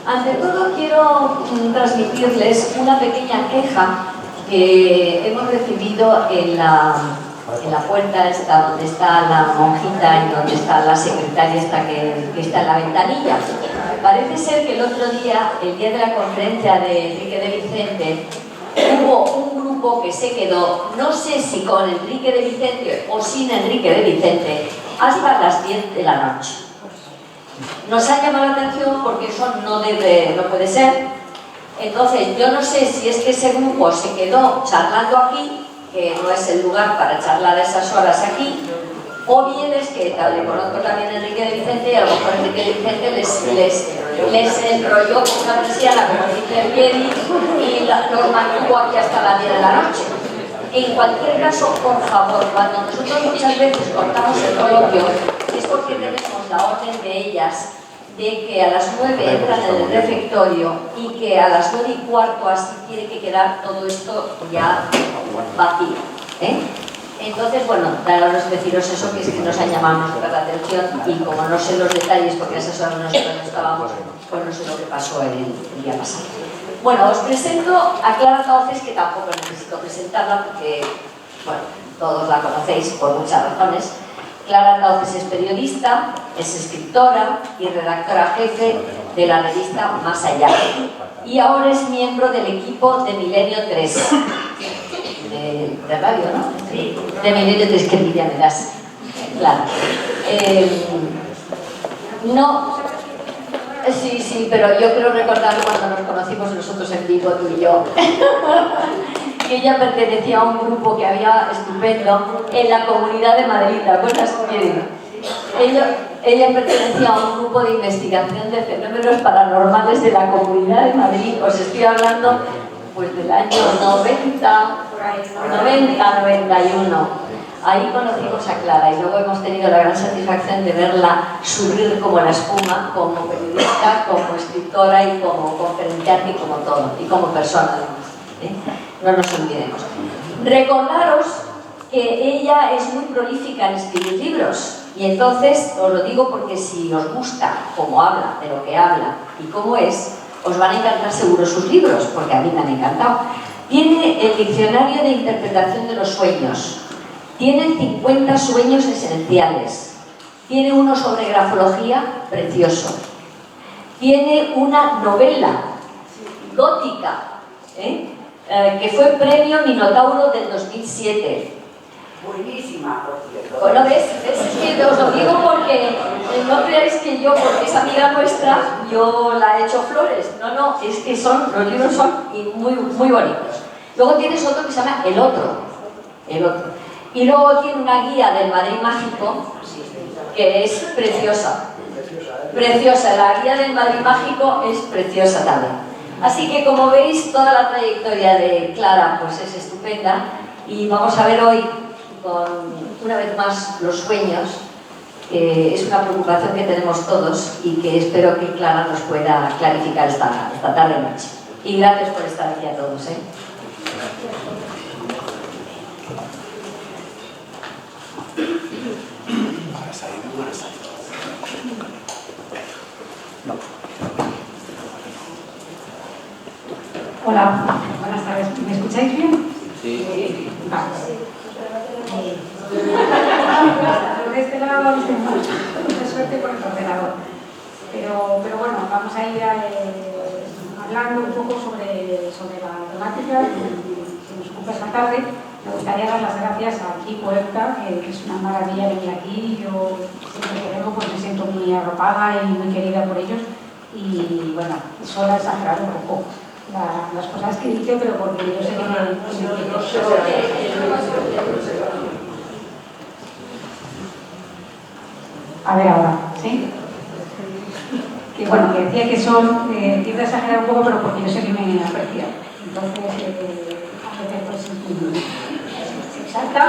Ante todo quiero transmitirles una pequeña queja que hemos recibido en la puerta esta, donde está la monjita y donde está la secretaria esta que está en la ventanilla. Parece ser que el otro día, el día de la conferencia de Enrique de Vicente, hubo un grupo que se quedó, no sé si con Enrique de Vicente o sin Enrique de Vicente, hasta las 10 de la noche. Nos ha llamado la atención porque eso no puede ser. Entonces, yo no sé si es que ese grupo se quedó charlando aquí, que no es el lugar para charlar a esas horas aquí, o bien es que le conozco también a Enrique de Vicente y a lo mejor Enrique de Vicente les enrolló con una persiana, como dice Pieri, y los mantuvo aquí hasta las 10 de la noche. En cualquier caso, por favor, cuando nosotros muchas veces cortamos el coloquio, es porque tenemos la orden de ellas de que a las 9 entran en el refectorio y que a las 9:15 así tiene que quedar todo esto ya vacío. Entonces, bueno, daros deciros eso, que es que nos han llamado nuestra atención y como no sé los detalles, porque a esas horas nosotros no estábamos, pues no sé lo que pasó el día pasado. Bueno, os presento a Clara Tauces, que tampoco necesito presentarla porque, bueno, todos la conocéis por muchas razones. Clara Tauces es periodista, es escritora y redactora jefe de la revista Más Allá. Y ahora es miembro del equipo de Milenio 3. De radio, ¿no? Sí. De Milenio 3, que envidia me das. Claro. No. Sí, pero yo creo recordar cuando nos conocimos nosotros en vivo, tú y yo. Que ella pertenecía a un grupo que había estupendo en la Comunidad de Madrid, ¿te acuerdas? Ella pertenecía a un grupo de investigación de fenómenos paranormales de la Comunidad de Madrid. Os estoy hablando pues del año 90-91. Ahí conocimos a Clara y luego hemos tenido la gran satisfacción de verla subir como la espuma, como periodista, como escritora y como conferenciante y como todo, y como persona. No nos olvidemos. Recordaros que ella es muy prolífica en escribir libros y entonces os lo digo porque si os gusta cómo habla, de lo que habla y cómo es, os van a encantar seguro sus libros, porque a mí me han encantado. Tiene el Diccionario de Interpretación de los Sueños, tiene 50 sueños esenciales, tiene uno sobre grafología precioso, tiene una novela gótica, que fue premio Minotauro del 2007. Buenísima, por cierto. Bueno, ¿ves? Es que os lo digo porque no creáis que yo, porque es amiga nuestra, yo la he hecho flores. No, es que los libros son muy, muy bonitos. Luego tienes otro que se llama El Otro. Y luego tiene una guía del Madrid Mágico, que es preciosa. Preciosa, la guía del Madrid Mágico es preciosa también. Así que como veis, toda la trayectoria de Clara pues es estupenda y vamos a ver hoy una vez más los sueños, que es una preocupación que tenemos todos y que espero que Clara nos pueda clarificar esta tarde noche. Y gracias por estar aquí a todos. Hola, buenas tardes. ¿Me escucháis bien? Sí. Vale. De este lado habéis tenido mucha suerte con el ordenador. Pero bueno, vamos a ir hablando un poco sobre la temática que nos ocupa esta tarde. Me gustaría dar las gracias a Kiko Puerta, que es una maravilla venir aquí. Yo siempre que vengo pues me siento muy arropada y muy querida por ellos. Y bueno, solo exagerar un poco las cosas que dice, pero porque yo sé que a ver ahora, ¿sí? Que bueno, que decía que son, tiendo a exagerar un poco, pero porque yo sé que me aprecia. Entonces, a veces pues se exalta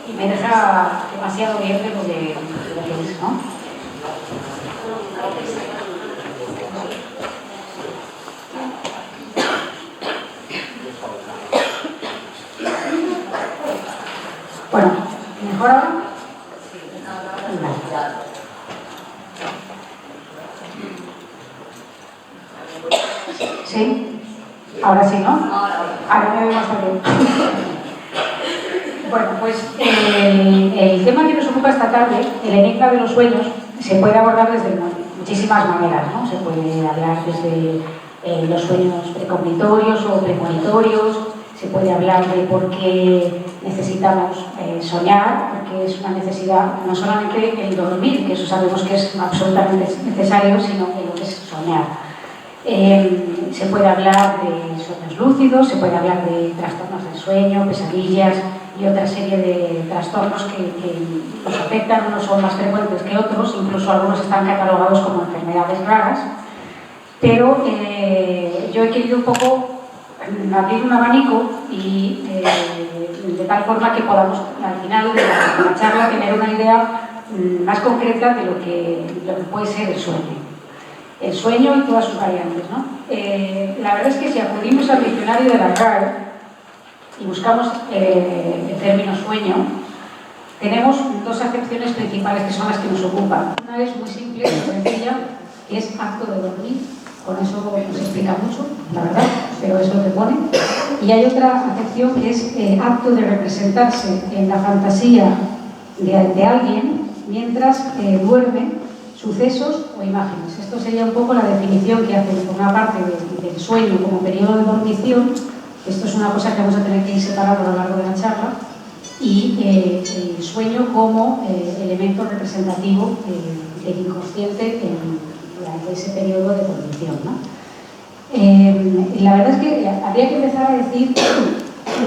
y me deja demasiado bien de lo que es, ¿no? Bueno, ¿mejor ahora? ¿Sí? Ahora sí, ¿no? Ahora me veo más bien. Bueno, pues el tema que nos ocupa esta tarde, el enigma de los sueños, se puede abordar desde muchísimas maneras, ¿no? Se puede hablar desde los sueños precognitorios o premonitorios, se puede hablar de por qué necesitamos soñar, porque es una necesidad, no solamente el dormir, que eso sabemos que es absolutamente necesario, sino que lo que es soñar. Se puede hablar de sueños lúcidos, se puede hablar de trastornos del sueño, pesadillas y otra serie de trastornos que nos afectan, unos son más frecuentes que otros, incluso algunos están catalogados como enfermedades raras, pero yo he querido un poco abrir un abanico y de tal forma que podamos al final de la charla tener una idea más concreta de lo que puede ser el sueño. El sueño y todas sus variantes, ¿no? La verdad es que si acudimos al diccionario de la RAE y buscamos el término sueño, tenemos dos acepciones principales que son las que nos ocupan. Una es muy simple, muy sencilla, que es acto de dormir. Con eso nos explica mucho, la verdad, pero es lo que pone. Y hay otra acepción que es acto de representarse en la fantasía de alguien mientras duerme sucesos o imágenes. Esto sería un poco la definición que hace por una parte del sueño como periodo de dormición. Esto es una cosa que vamos a tener que ir separando a lo largo de la charla. Y el sueño como elemento representativo del inconsciente durante ese periodo de dormición, ¿no? La verdad es que habría que empezar a decir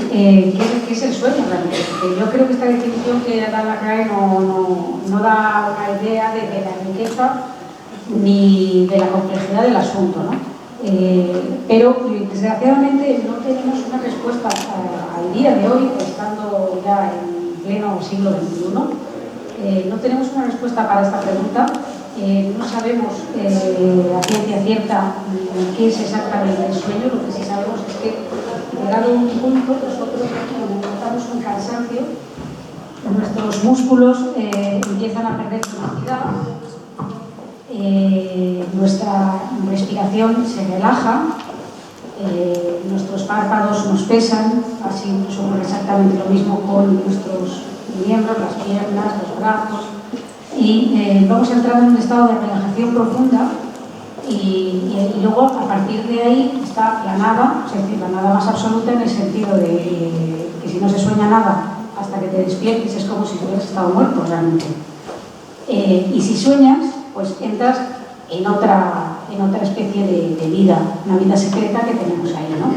qué es el sueño realmente, porque yo creo que esta definición que da la RAE no da una idea de la riqueza ni de la complejidad del asunto, ¿no? Pero desgraciadamente no tenemos una respuesta al día de hoy, estando ya en pleno siglo XXI, no tenemos una respuesta para esta pregunta. No sabemos a ciencia cierta qué es exactamente el sueño. Lo que sí sabemos es que llegado a un punto nosotros notamos un cansancio, nuestros músculos empiezan a perder tonacidad, nuestra respiración se relaja, nuestros párpados nos pesan, así incluso ocurre exactamente lo mismo con nuestros miembros, las piernas, los brazos, y vamos a entrar en un estado de relajación profunda y luego a partir de ahí está la nada, es decir, la nada más absoluta en el sentido de que si no se sueña nada hasta que te despiertes es como si hubieras estado muerto realmente. Y si sueñas, pues entras en otra especie de vida, una vida secreta que tenemos ahí, ¿no?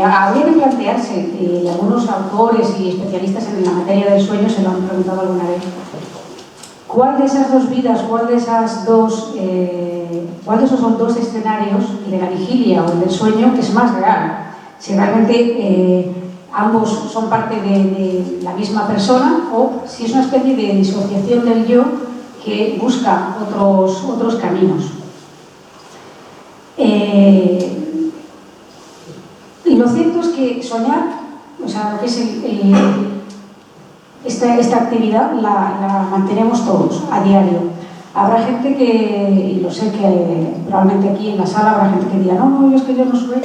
Habría que plantearse, y algunos autores y especialistas en la materia del sueño se lo han preguntado alguna vez, ¿cuál de esas dos vidas, cuál de esos dos escenarios, el de la vigilia o el del sueño, es más real? Si realmente ambos son parte de la misma persona o si es una especie de disociación del yo que busca otros caminos. Y lo cierto es que soñar, o sea, lo que es esta actividad la mantenemos todos a diario. Habrá gente que, y lo sé que probablemente aquí en la sala habrá gente que diga no, yo es que yo no sueño,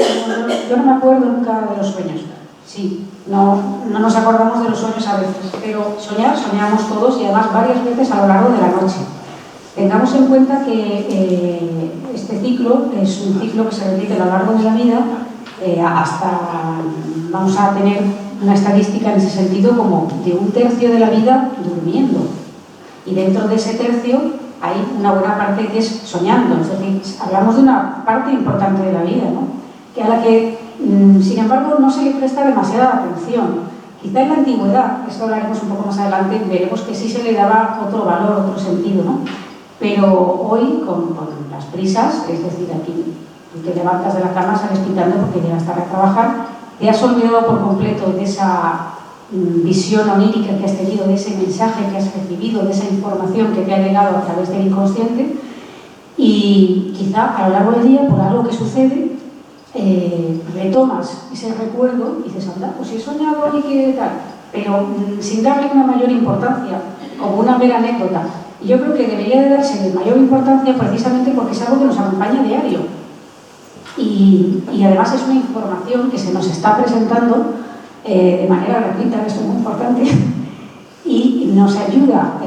yo no me acuerdo nunca de los sueños. Sí, no nos acordamos de los sueños a veces, pero soñamos todos y además varias veces a lo largo de la noche. Tengamos en cuenta que este ciclo es un ciclo que se repite a lo largo de la vida, hasta vamos a tener una estadística en ese sentido como de 1/3 de la vida durmiendo. Y dentro de ese tercio hay una buena parte que es soñando, es decir, hablamos de una parte importante de la vida, ¿no? Que a la que, sin embargo, no se le presta demasiada atención. Quizá en la antigüedad, esto hablaremos un poco más adelante, veremos que sí se le daba otro valor, otro sentido, ¿no? Pero hoy, con las prisas, es decir, aquí tú te levantas de la cama, sales pitando porque llegas tarde a trabajar, te has olvidado por completo de esa visión onírica que has tenido, de ese mensaje que has recibido, de esa información que te ha llegado a través del inconsciente, y quizá a lo largo del día, por algo que sucede, retomas ese recuerdo y dices, anda, pues he soñado y qué tal, pero sin darle una mayor importancia, como una mera anécdota. Y yo creo que debería de darse mayor importancia precisamente porque es algo que nos acompaña a diario. y además es una información que se nos está presentando de manera gratuita, esto es muy importante, y nos ayuda,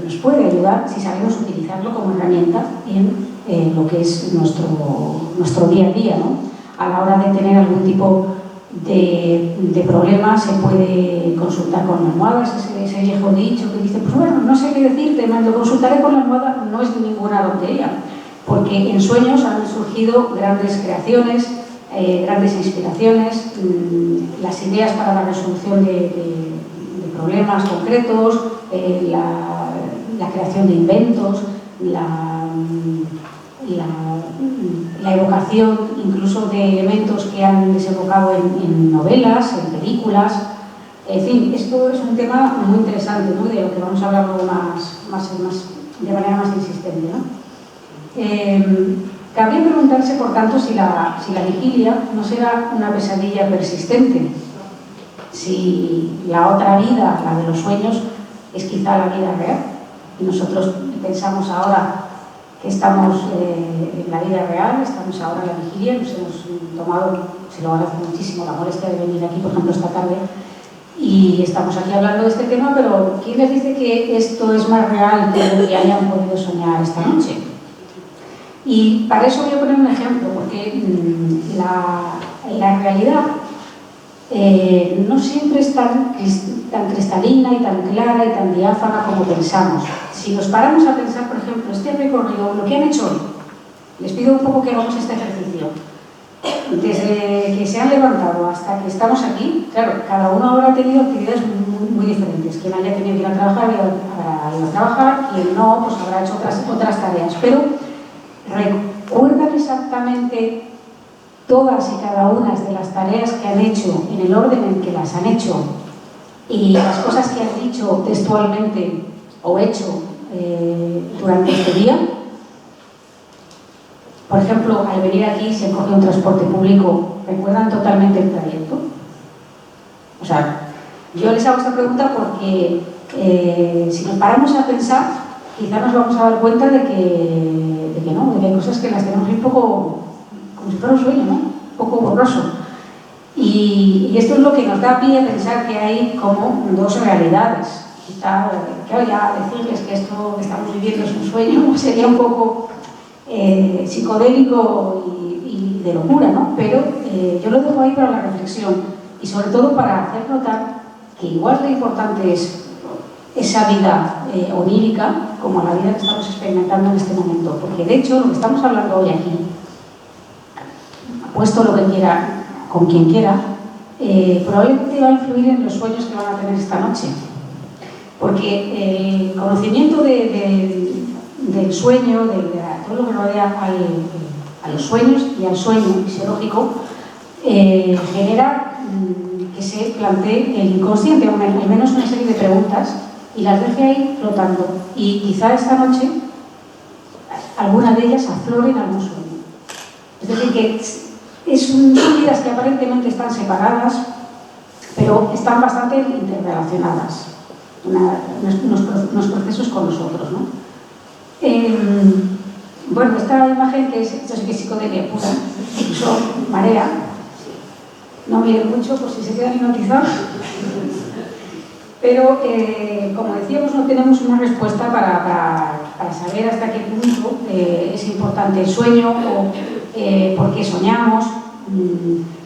nos puede ayudar si sabemos utilizarlo como herramienta en lo que es nuestro día a día, ¿no? A la hora de tener algún tipo de problema se puede consultar con la almohada, ese viejo dicho que dice, pues bueno, no sé qué decirte, lo consultaré con la almohada, no es ninguna tontería, porque en sueños han surgido grandes creaciones, grandes inspiraciones, las ideas para la resolución de problemas concretos, la creación de inventos, la evocación incluso de elementos que han desembocado en novelas, en películas. En fin, esto es un tema muy interesante, ¿no? De lo que vamos a hablar luego de manera más insistente, ¿no? Cabría preguntarse, por tanto, si la vigilia no será una pesadilla persistente, si la otra vida, la de los sueños, es quizá la vida real, y nosotros pensamos ahora que estamos en la vida real, estamos ahora en la vigilia, nos hemos tomado, se lo agradezco muchísimo, la molestia de venir aquí, por ejemplo, esta tarde, y estamos aquí hablando de este tema, pero ¿quién les dice que esto es más real que lo que hayan podido soñar esta noche? Y para eso voy a poner un ejemplo, porque la realidad no siempre es tan cristalina y tan clara y tan diáfana como pensamos. Si nos paramos a pensar, por ejemplo, este recorrido, lo que han hecho hoy, les pido un poco que hagamos este ejercicio. Desde que se han levantado hasta que estamos aquí, claro, cada uno habrá tenido actividades muy diferentes. Quien haya tenido que ir a trabajar, habrá ido a trabajar, quien no, pues habrá hecho otras tareas. Pero recuerdan exactamente todas y cada una de las tareas que han hecho en el orden en que las han hecho y las cosas que han dicho textualmente o hecho durante este día. Por ejemplo, al venir aquí se coge un transporte público, ¿recuerdan totalmente el trayecto? O sea, yo les hago esta pregunta porque si nos paramos a pensar, quizá nos vamos a dar cuenta de que no, de que hay cosas que las tenemos un poco como si fuera un sueño, ¿no? Un poco borroso. Y esto es lo que nos da pie a pensar que hay como dos realidades. Quizá, claro, ya decirles que esto que estamos viviendo es un sueño sería un poco psicodélico y de locura, ¿no? Pero yo lo dejo ahí para la reflexión y sobre todo para hacer notar que igual de importante es esa vida onírica como la vida que estamos experimentando en este momento, porque de hecho lo que estamos hablando hoy aquí, puesto lo que quiera, con quien quiera, probablemente va a influir en los sueños que van a tener esta noche, porque el conocimiento del sueño, de todo lo que rodea a los sueños y al sueño fisiológico, genera que se plantee el inconsciente, al menos una serie de preguntas, y las deje ahí flotando. Y quizá esta noche alguna de ellas aflore en algún sueño. Es decir, que son vidas que aparentemente están separadas, pero están bastante interrelacionadas, unos procesos con los otros, ¿no? Bueno, esta imagen que esto sí que es psicodelia pura, incluso marea, no miren mucho por si se quedan hipnotizados, pero como decíamos, no tenemos una respuesta para saber hasta qué punto es importante el sueño o por qué soñamos,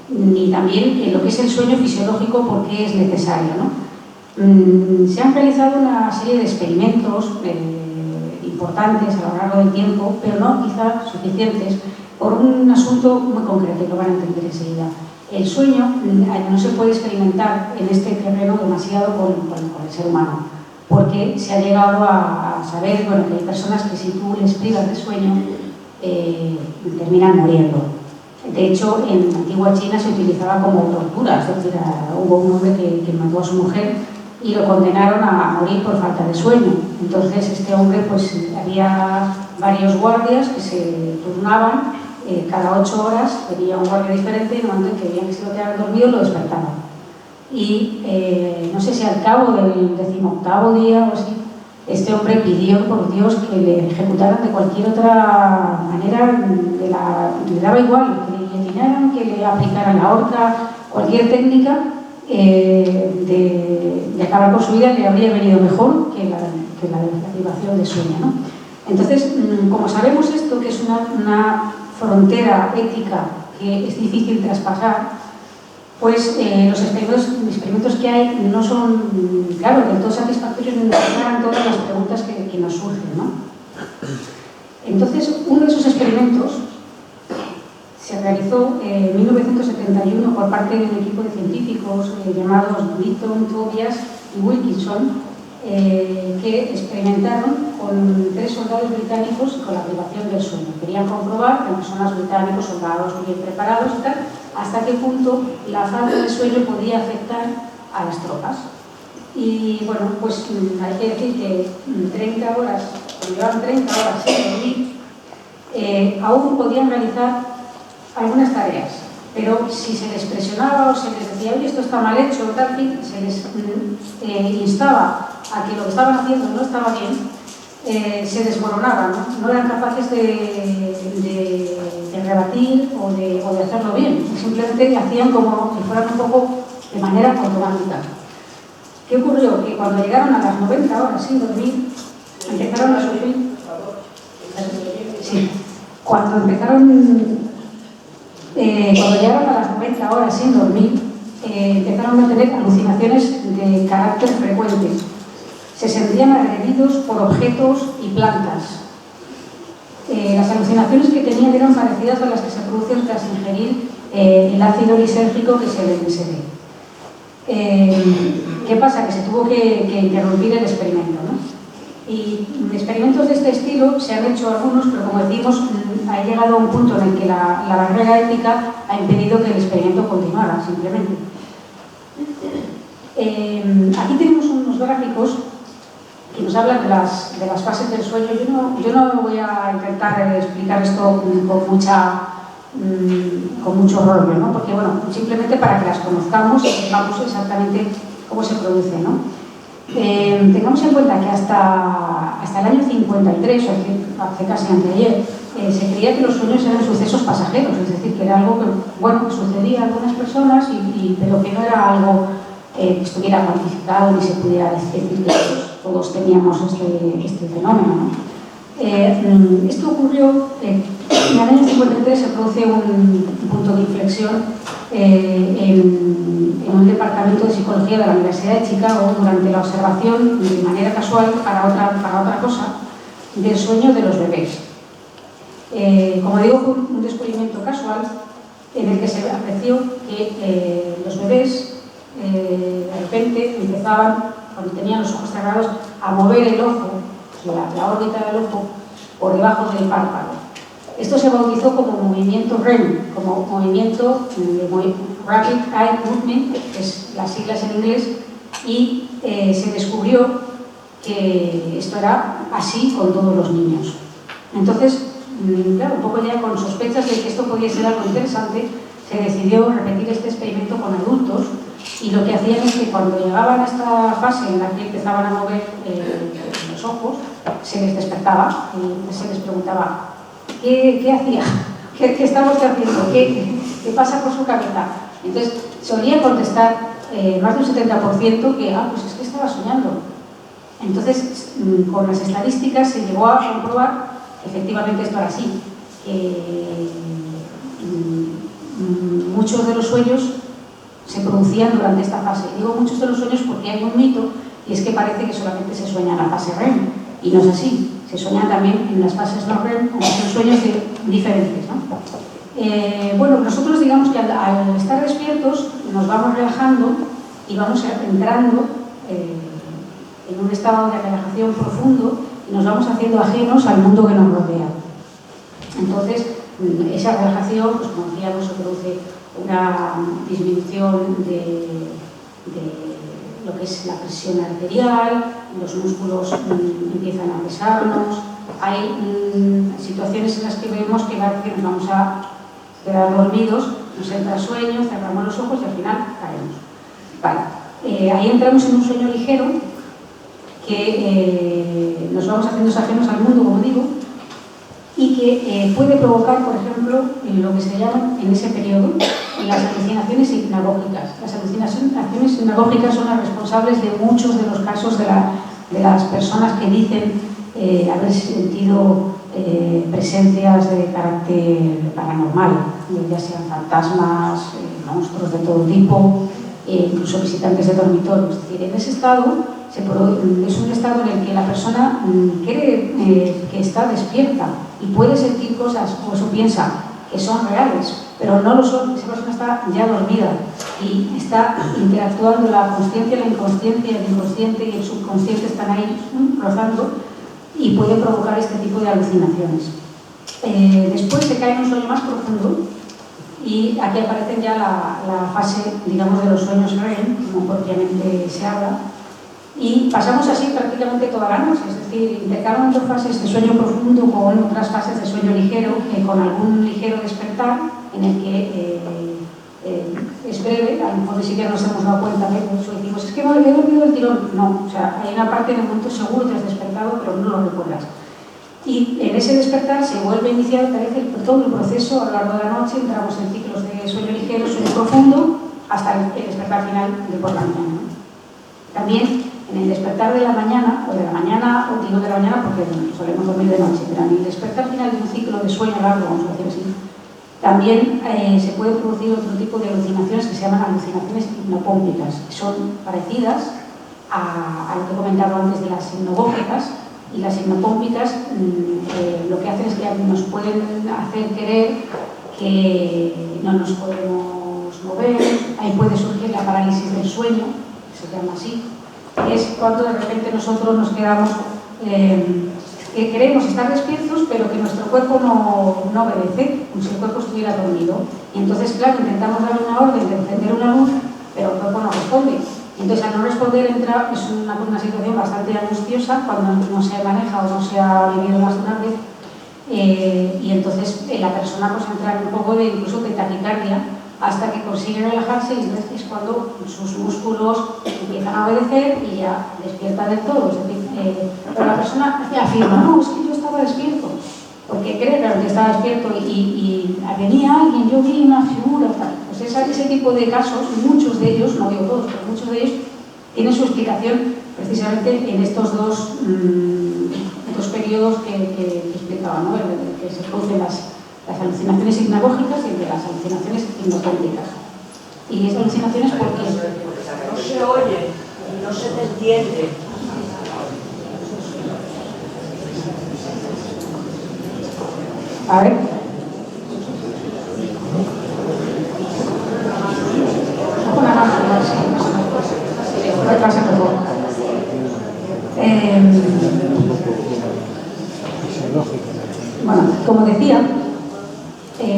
ni también lo que es el sueño fisiológico, por qué es necesario, ¿no? Se han realizado una serie de experimentos importantes a lo largo del tiempo, pero no quizá suficientes, por un asunto muy concreto, y lo van a entender enseguida. El sueño no se puede experimentar en este terreno demasiado con el ser humano, porque se ha llegado a saber, bueno, que hay personas que si tú les privas de sueño terminan muriendo. De hecho, en la antigua China se utilizaba como tortura, es decir, hubo un hombre que mató a su mujer y lo condenaron a morir por falta de sueño. Entonces este hombre, pues había varios guardias que se turnaban, cada 8 horas venía un guardia diferente y en el momento en que veían que se lo quedaban dormido lo despertaban. Y no sé si al cabo del 18º día o así, este hombre pidió por Dios que le ejecutaran de cualquier otra manera, le daba igual, que le guillotinaran, que le aplicaran la horca, cualquier técnica de acabar con su vida le habría venido mejor que la de la privación de sueño, ¿no? Entonces, como sabemos esto, que es una frontera ética que es difícil traspasar, pues los experimentos que hay no son, claro, del todo satisfactorios ni nos aclaran todas las preguntas que nos surgen, ¿no? Entonces, uno de esos experimentos se realizó en 1971 por parte de un equipo de científicos llamados Britton, Tobias y Wilkinson, que experimentaron con 3 soldados británicos con la privación del sueño. Querían comprobar que en personas británicos, soldados bien preparados y tal, hasta qué punto la falta de sueño podía afectar a las tropas. Y bueno, pues hay que decir que 30 horas, cuando llevaban 30 horas sin dormir, aún podían realizar algunas tareas, pero si se les presionaba o se les decía, oye, esto está mal hecho o tal, se les instaba a que lo que estaban haciendo no estaba bien, se desmoronaban, ¿no? No eran capaces de rebatir o de hacerlo bien, simplemente hacían como si fueran un poco de manera automática. ¿Qué ocurrió? Que cuando llegaron a las 90 horas sin dormir, empezaron a sufrir. Sí, cuando llegaron a las 90 horas sin dormir, empezaron a tener alucinaciones de carácter frecuente. Se sentían agredidos por objetos y plantas. Las alucinaciones que tenían eran parecidas a las que se producen tras ingerir el ácido lisérgico que es el LSD. ¿Qué pasa? Que se tuvo que interrumpir el experimento, ¿no? Y experimentos de este estilo se han hecho algunos, pero como decimos, ha llegado a un punto en el que la barrera ética ha impedido que el experimento continuara, simplemente. Aquí tenemos unos gráficos que nos hablan de las fases del sueño. Yo no voy a intentar explicar esto con mucho rollo, ¿no? Porque, bueno, simplemente para que las conozcamos y sepamos exactamente cómo se produce, ¿no? Tengamos en cuenta que hasta el año 53, o hace casi anteayer, se creía que los sueños eran sucesos pasajeros, es decir, que era algo que, bueno, que sucedía a algunas personas, pero que no era algo que estuviera cuantificado ni se pudiera decir que todos teníamos este fenómeno, ¿no? Esto ocurrió en el año 53, se produce un punto de inflexión en un departamento de psicología de la Universidad de Chicago durante la observación de manera casual para otra cosa del sueño de los bebés. Como digo, fue un descubrimiento casual en el que se apreció que los bebés de repente empezaban, cuando tenían los ojos cerrados, a mover el ojo, la órbita del ojo, por debajo del párpado. Esto se bautizó como movimiento REM, como movimiento Rapid Eye Movement, que es las siglas en inglés, y se descubrió que esto era así con todos los niños. Entonces, claro, un poco ya con sospechas de que esto podía ser algo interesante, se decidió repetir este experimento con adultos, y lo que hacían es que cuando llegaban a esta fase en la que empezaban a mover los ojos, se les despertaba y se les preguntaba ¿qué hacía? ¿Qué estaba usted haciendo? ¿Qué pasa por su cabeza? Entonces solía contestar más de un 70% que pues es que estaba soñando. Entonces con las estadísticas se llegó a comprobar que efectivamente esto era así, que muchos de los sueños se producían durante esta fase. Digo muchos de los sueños porque hay un mito, y es que parece que solamente se sueña en la fase REM, y no es así. Se sueñan también en las fases no REM, o son sueños diferentes, ¿no? Bueno, nosotros digamos que al estar despiertos nos vamos relajando y vamos entrando en un estado de relajación profundo y nos vamos haciendo ajenos al mundo que nos rodea. Entonces, esa relajación, pues como decíamos, se produce una disminución de lo que es la presión arterial, los músculos empiezan a pesarnos, hay situaciones en las que vemos que parece que nos vamos a quedar dormidos, nos entra sueño, cerramos los ojos y al final caemos. Vale. Ahí entramos en un sueño ligero que nos vamos haciendo ajenos al mundo, como digo, y que puede provocar, por ejemplo, lo que se llama en ese periodo las alucinaciones hipnagógicas. Las alucinaciones hipnagógicas son las responsables de muchos de los casos de las personas que dicen haber sentido presencias de carácter paranormal, ya sean fantasmas, monstruos de todo tipo, incluso visitantes de dormitorios. Es decir, en ese estado es un estado en el que la persona cree que está despierta y puede sentir cosas, o eso piensa, que son reales, pero no lo son. Esa persona está ya dormida y está interactuando la consciencia, la inconsciencia, el inconsciente y el subconsciente están ahí rozando y puede provocar este tipo de alucinaciones. Después se cae en un sueño más profundo y aquí aparece ya la fase, digamos, de los sueños REM, como propiamente se habla, y pasamos así prácticamente toda la noche, es decir, intercalando fases de sueño profundo con otras fases de sueño ligero, con algún ligero despertar en el que es breve, a lo mejor ni siquiera nos hemos dado cuenta de eso, y decimos, es que me he dormido el tirón. No, o sea, hay una parte en el momento seguro que has despertado, pero no lo recuerdas. Y en ese despertar se vuelve a iniciar otra vez todo el proceso a lo largo de la noche, entramos en ciclos de sueño ligero, sueño profundo, hasta el despertar final de por la mañana. También en el despertar de la mañana, o digo de la mañana porque solemos dormir de noche, pero en el despertar final de un ciclo de sueño largo, vamos a decir así, también se puede producir otro tipo de alucinaciones que se llaman alucinaciones hipnopómpicas. Son parecidas a lo que he comentado antes de las hipnogógicas, y las hipnopómpicas lo que hacen es que nos pueden hacer creer que no nos podemos mover. Ahí puede surgir la parálisis del sueño, se llama así. Es cuando de repente nosotros nos quedamos, que creemos estar despiertos, pero que nuestro cuerpo no obedece, como si el cuerpo estuviera dormido. Y entonces, claro, intentamos dar una orden de encender una luz, pero el cuerpo no responde. Entonces, al no responder, es una situación bastante angustiosa cuando no se maneja o no se ha vivido más de una vez. Y entonces la persona pues entra en un poco de incluso de taquicardia hasta que consigue relajarse, y entonces es cuando sus músculos empiezan a obedecer y ya despierta del todo. Es decir, pero la persona afirma, no, es que yo estaba despierto, porque cree que estaba despierto y venía alguien, yo vi una figura, tal. Pues ese tipo de casos, muchos de ellos, no digo todos, pero muchos de ellos tienen su explicación precisamente en estos dos periodos que explicaba, ¿no? En el que se producen las alucinaciones hipnagógicas y el de las alucinaciones hipnopómpicas. Y esas alucinaciones, ¿por qué? No se oye, no se te entiende. A ver. Una mano, pasa un poco. Bueno, como decía,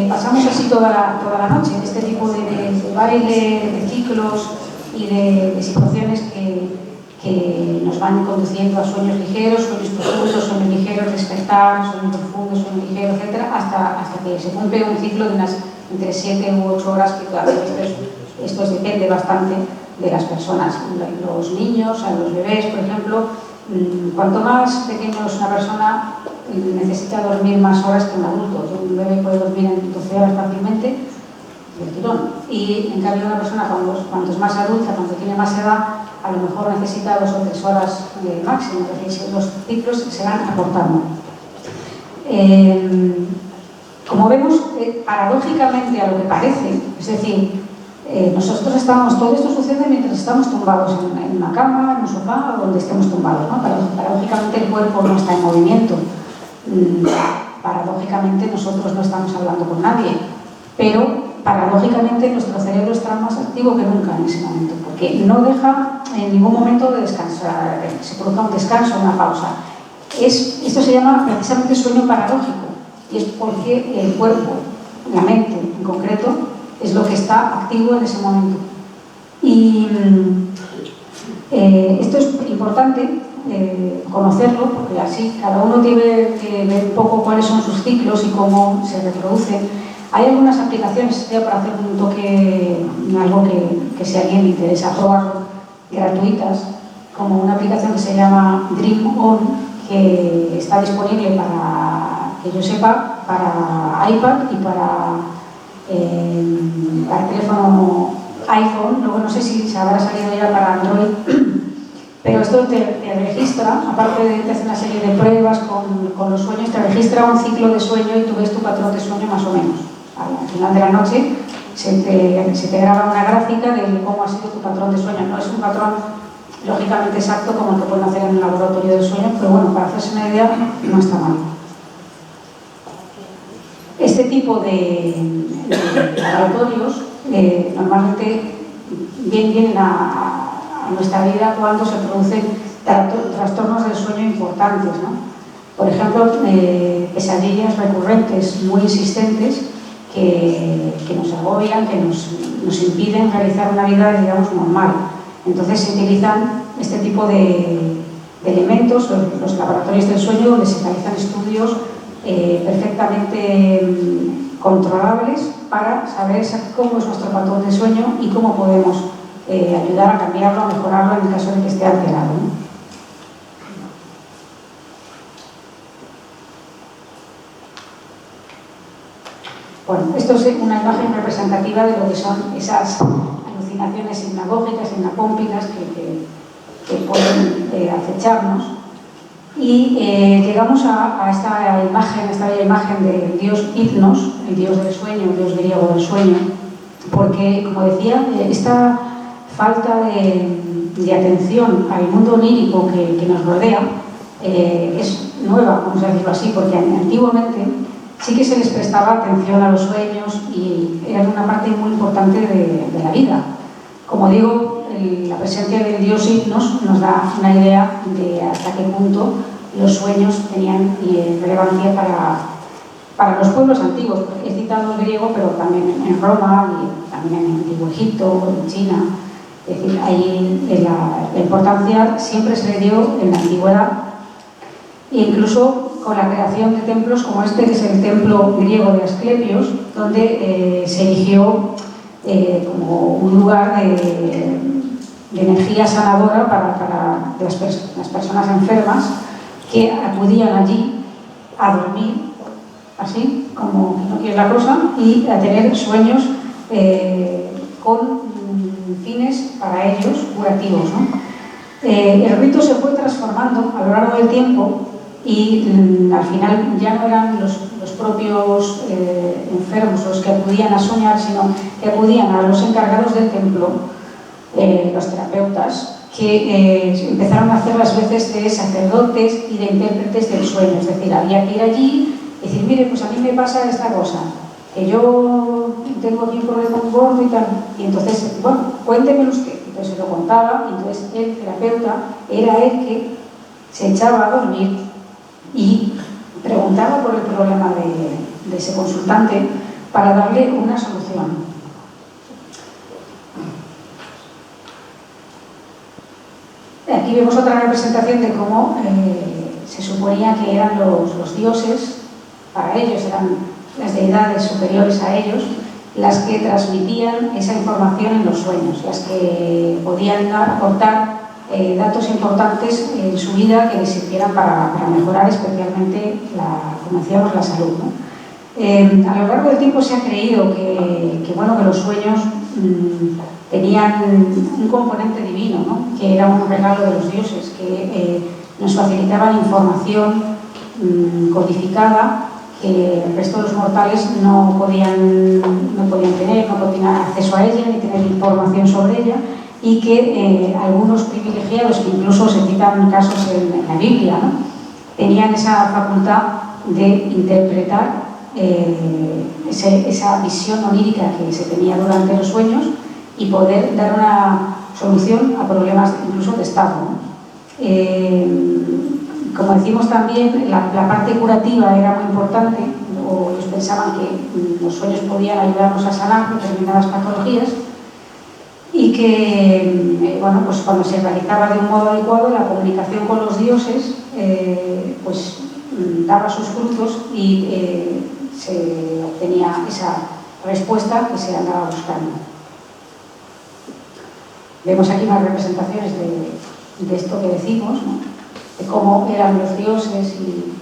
pasamos así toda la noche en este tipo de baile, de ciclos y de situaciones que nos van conduciendo a sueños ligeros, sueños profundos, sueños ligeros, despertar, sueños profundos, sueños ligeros, etc., hasta que se cumple un ciclo de unas entre 7 u 8 horas, que todavía esto depende bastante de las personas. Los niños, los bebés, por ejemplo, cuanto más pequeño es una persona, necesita dormir más horas que un adulto. Un bebé puede dormir en 12 horas fácilmente del tirón. Y en cambio una persona cuando es más adulta, cuando tiene más edad, a lo mejor necesita 2 o 3 horas máximo. Es decir, los ciclos se van acortando. Como vemos, paradójicamente a lo que parece, es decir, nosotros todo esto sucede mientras estamos tumbados en una cama, en un sofá o donde estemos tumbados, ¿no? Paradójicamente el cuerpo no está en movimiento. Paradójicamente nosotros no estamos hablando con nadie, pero paradójicamente nuestro cerebro está más activo que nunca en ese momento, porque no deja en ningún momento de descansar, se produce un descanso, una pausa. Esto se llama precisamente sueño paradójico, y es porque el cuerpo, la mente en concreto, es lo que está activo en ese momento. Y esto es importante conocerlo, porque así cada uno tiene que ver un poco cuáles son sus ciclos y cómo se reproducen. Hay algunas aplicaciones, ya para hacer un toque, algo que si a alguien le interesa probarlo, gratuitas, como una aplicación que se llama Dream On, que está disponible para, que yo sepa, para iPad y para teléfono iPhone. Luego no sé si se habrá salido ya para Android, pero esto te registra, aparte de te hace una serie de pruebas con los sueños, te registra un ciclo de sueño y tú ves tu patrón de sueño más o menos. Al final de la noche se te graba una gráfica de cómo ha sido tu patrón de sueño. No es un patrón lógicamente exacto como el que pueden hacer en el laboratorio del sueño, pero bueno, para hacerse una idea no está mal. Este tipo de laboratorios normalmente vienen a nuestra vida cuando se producen trastornos del sueño importantes, ¿no? Por ejemplo, pesadillas recurrentes muy insistentes que nos agobian, que nos impiden realizar una vida, digamos, normal. Entonces se utilizan este tipo de elementos, los laboratorios del sueño, donde se realizan estudios perfectamente controlables para saber cómo es nuestro patrón de sueño y cómo podemos ayudar a cambiarlo, a mejorarlo en el caso de que esté alterado, ¿no? Bueno, esto es una imagen representativa de lo que son esas alucinaciones hipnagógicas, hipnapómpicas que pueden acecharnos. Y llegamos a esta bella imagen del dios Hipnos, el dios del sueño, el dios griego del sueño, porque, como decía, esta falta de atención al mundo onírico que nos rodea es nueva, vamos a decirlo así, porque antiguamente sí que se les prestaba atención a los sueños y eran una parte muy importante de la vida. Como digo, la presencia del dios Hipnos nos da una idea de hasta qué punto los sueños tenían relevancia para los pueblos antiguos. He citado el griego, pero también en Roma y también en el Antiguo Egipto, en China. Es decir, ahí la importancia siempre se le dio en la antigüedad, e incluso con la creación de templos como este, que es el templo griego de Asclepios, donde se eligió como un lugar de energía sanadora para las personas enfermas que acudían allí a dormir, así como no quieres la cosa, y a tener sueños con fines para ellos curativos, ¿no? El rito se fue transformando a lo largo del tiempo y al final ya no eran los propios enfermos los que acudían a soñar, sino que acudían a los encargados del templo, los terapeutas, que empezaron a hacer las veces de sacerdotes y de intérpretes del sueño. Es decir, había que ir allí y decir, mire, pues a mí me pasa esta cosa, que yo tengo aquí un problema muy gordo y tal. Y entonces, bueno, cuéntemelo usted. Entonces se lo contaba, y entonces el terapeuta era el que se echaba a dormir y preguntaba por el problema de ese consultante para darle una solución. Aquí vemos otra representación de cómo se suponía que eran los dioses, para ellos eran las deidades superiores a ellos, las que transmitían esa información en los sueños, las que podían aportar datos importantes en su vida que les sirvieran para mejorar especialmente como decíamos, la salud, ¿no? A lo largo del tiempo se ha creído que los sueños tenían un componente divino, ¿no? Que era un regalo de los dioses, que nos facilitaban información codificada que el resto de los mortales no podían tener, no podían acceso a ella ni tener información sobre ella, y que algunos privilegiados, que incluso se citan casos en la Biblia, ¿no? Tenían esa facultad de interpretar esa visión onírica que se tenía durante los sueños y poder dar una solución a problemas incluso de estado, ¿no? Como decimos también, la parte curativa era muy importante, o ellos pensaban que los sueños podían ayudarnos a sanar determinadas patologías, y que pues cuando se realizaba de un modo adecuado la comunicación con los dioses daba sus frutos y se obtenía esa respuesta que se andaba buscando. Vemos aquí unas representaciones de esto que decimos, ¿no? De cómo eran los dioses y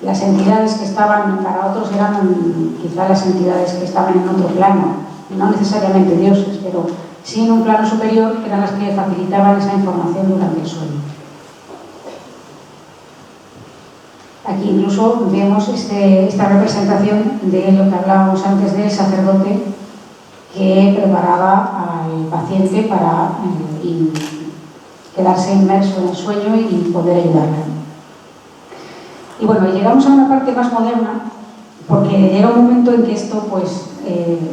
las entidades que estaban, para otros eran quizá las entidades que estaban en otro plano, no necesariamente dioses, pero sí en un plano superior, que eran las que facilitaban esa información durante el sueño. Aquí incluso vemos esta representación de lo que hablábamos antes del sacerdote que preparaba al paciente para quedarse inmerso en el sueño y poder ayudarle. Y bueno, llegamos a una parte más moderna, porque llega un momento en que esto pues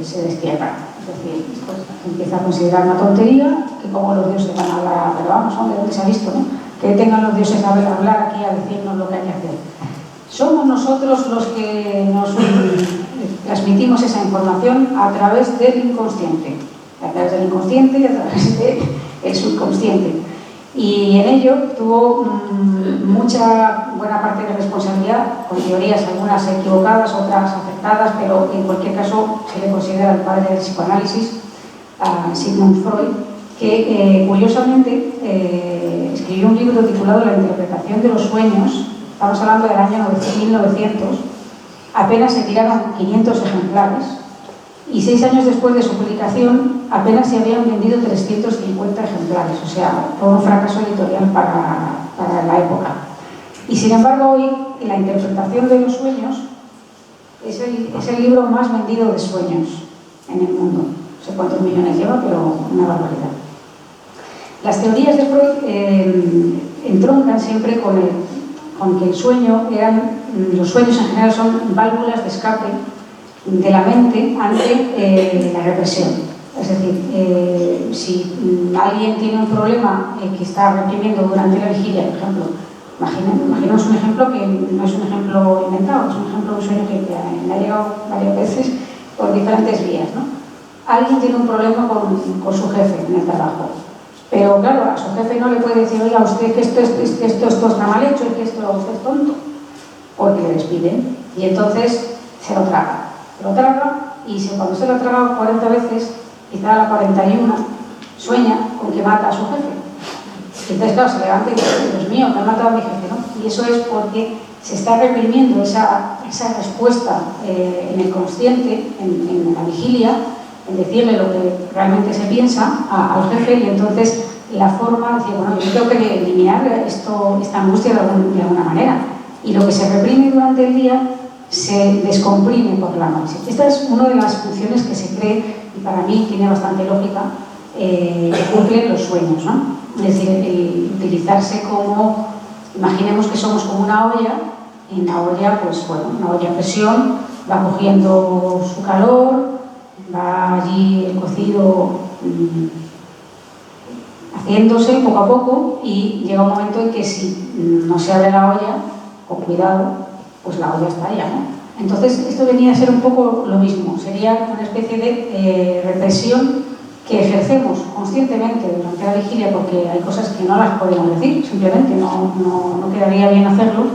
se destierra. Es decir, esto se empieza a considerar una tontería, que como los dioses van a hablar, pero vamos, hombre, ¿dónde se ha visto, no? Que tengan los dioses a hablar aquí, a decirnos lo que hay que hacer. Somos nosotros los que nos transmitimos esa información a través del inconsciente, a través del inconsciente y a través del subconsciente. Y en ello tuvo mucha buena parte de responsabilidad, con teorías algunas equivocadas, otras acertadas, pero en cualquier caso se le considera el padre del psicoanálisis, a Sigmund Freud, que curiosamente escribió un libro titulado La interpretación de los sueños. Estamos hablando del año 1900, apenas se tiraron 500 ejemplares y 6 años después de su publicación apenas se habían vendido 350 ejemplares, o sea, fue un fracaso editorial para la época. Y sin embargo hoy La interpretación de los sueños es el libro más vendido de sueños en el mundo. No sé cuántos millones lleva, pero una barbaridad. Las teorías de Freud entroncan siempre con que los sueños en general son válvulas de escape de la mente ante la represión. Es decir, si alguien tiene un problema que está reprimiendo durante la vigilia, por ejemplo, imaginemos un ejemplo que no es un ejemplo inventado, es un ejemplo de un sueño que me ha llegado varias veces por diferentes vías, ¿no? Alguien tiene un problema con su jefe en el trabajo. Pero claro, a su jefe no le puede decir, oiga, usted que esto está mal hecho, que esto usted es tonto, porque le despiden. Y entonces se lo traga y cuando se lo traga 40 veces, quizá a la 41 sueña con que mata a su jefe. Entonces claro, se levanta y dice, Dios mío, me ha matado a mi jefe, ¿no? Y eso es porque se está reprimiendo esa respuesta en el consciente, en la vigilia, en decirle lo que realmente se piensa al jefe, y entonces la forma de decir, bueno, yo tengo que eliminar esta angustia de alguna manera, y lo que se reprime durante el día se descomprime por la noche. Esta es una de las funciones que se cree, y para mí tiene bastante lógica, que cumplen los sueños, ¿no? Es decir, el utilizarse como, imaginemos que somos como una olla, y en la olla, pues bueno, una olla a presión, va cogiendo su calor, va allí el cocido haciéndose poco a poco, y llega un momento en que si no se abre la olla, con cuidado, pues la olla está allá, ¿no? Entonces esto venía a ser un poco lo mismo, sería una especie de represión que ejercemos conscientemente durante la vigilia, porque hay cosas que no las podemos decir, simplemente no quedaría bien hacerlo,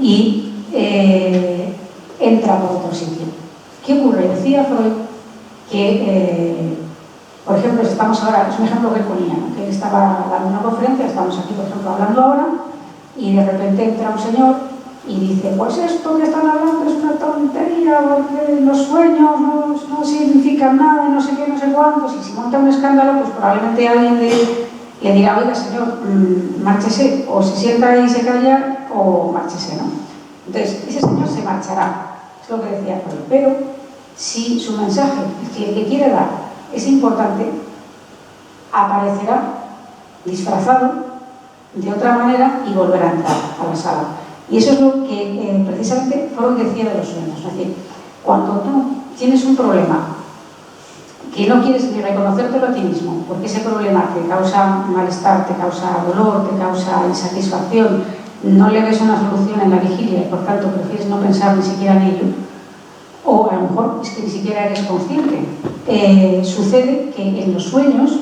y entra por otro sitio. ¿Qué ocurre? Decía Freud que, por ejemplo, estamos ahora, es un ejemplo que él ponía, ¿no? Que él estaba dando una conferencia, estamos aquí, por ejemplo, hablando ahora, y de repente entra un señor y dice, pues esto que están hablando es una tontería, porque los sueños no significan nada, no sé qué, no sé cuántos, y si monta un escándalo, pues probablemente alguien le dirá, oiga señor, márchese, o se sienta y se calla, o márchese, ¿no? Entonces, ese señor se marchará, es lo que decía Freud, pero si su mensaje, el que quiere dar, es importante, aparecerá disfrazado de otra manera y volverá a entrar a la sala. Y eso es lo que precisamente Freud decía de los sueños. Es decir, cuando tú tienes un problema que no quieres ni reconocértelo a ti mismo, porque ese problema te causa malestar, te causa dolor, te causa insatisfacción, no le ves una solución en la vigilia y por tanto prefieres no pensar ni siquiera en ello, o a lo mejor es que ni siquiera eres consciente, sucede que en los sueños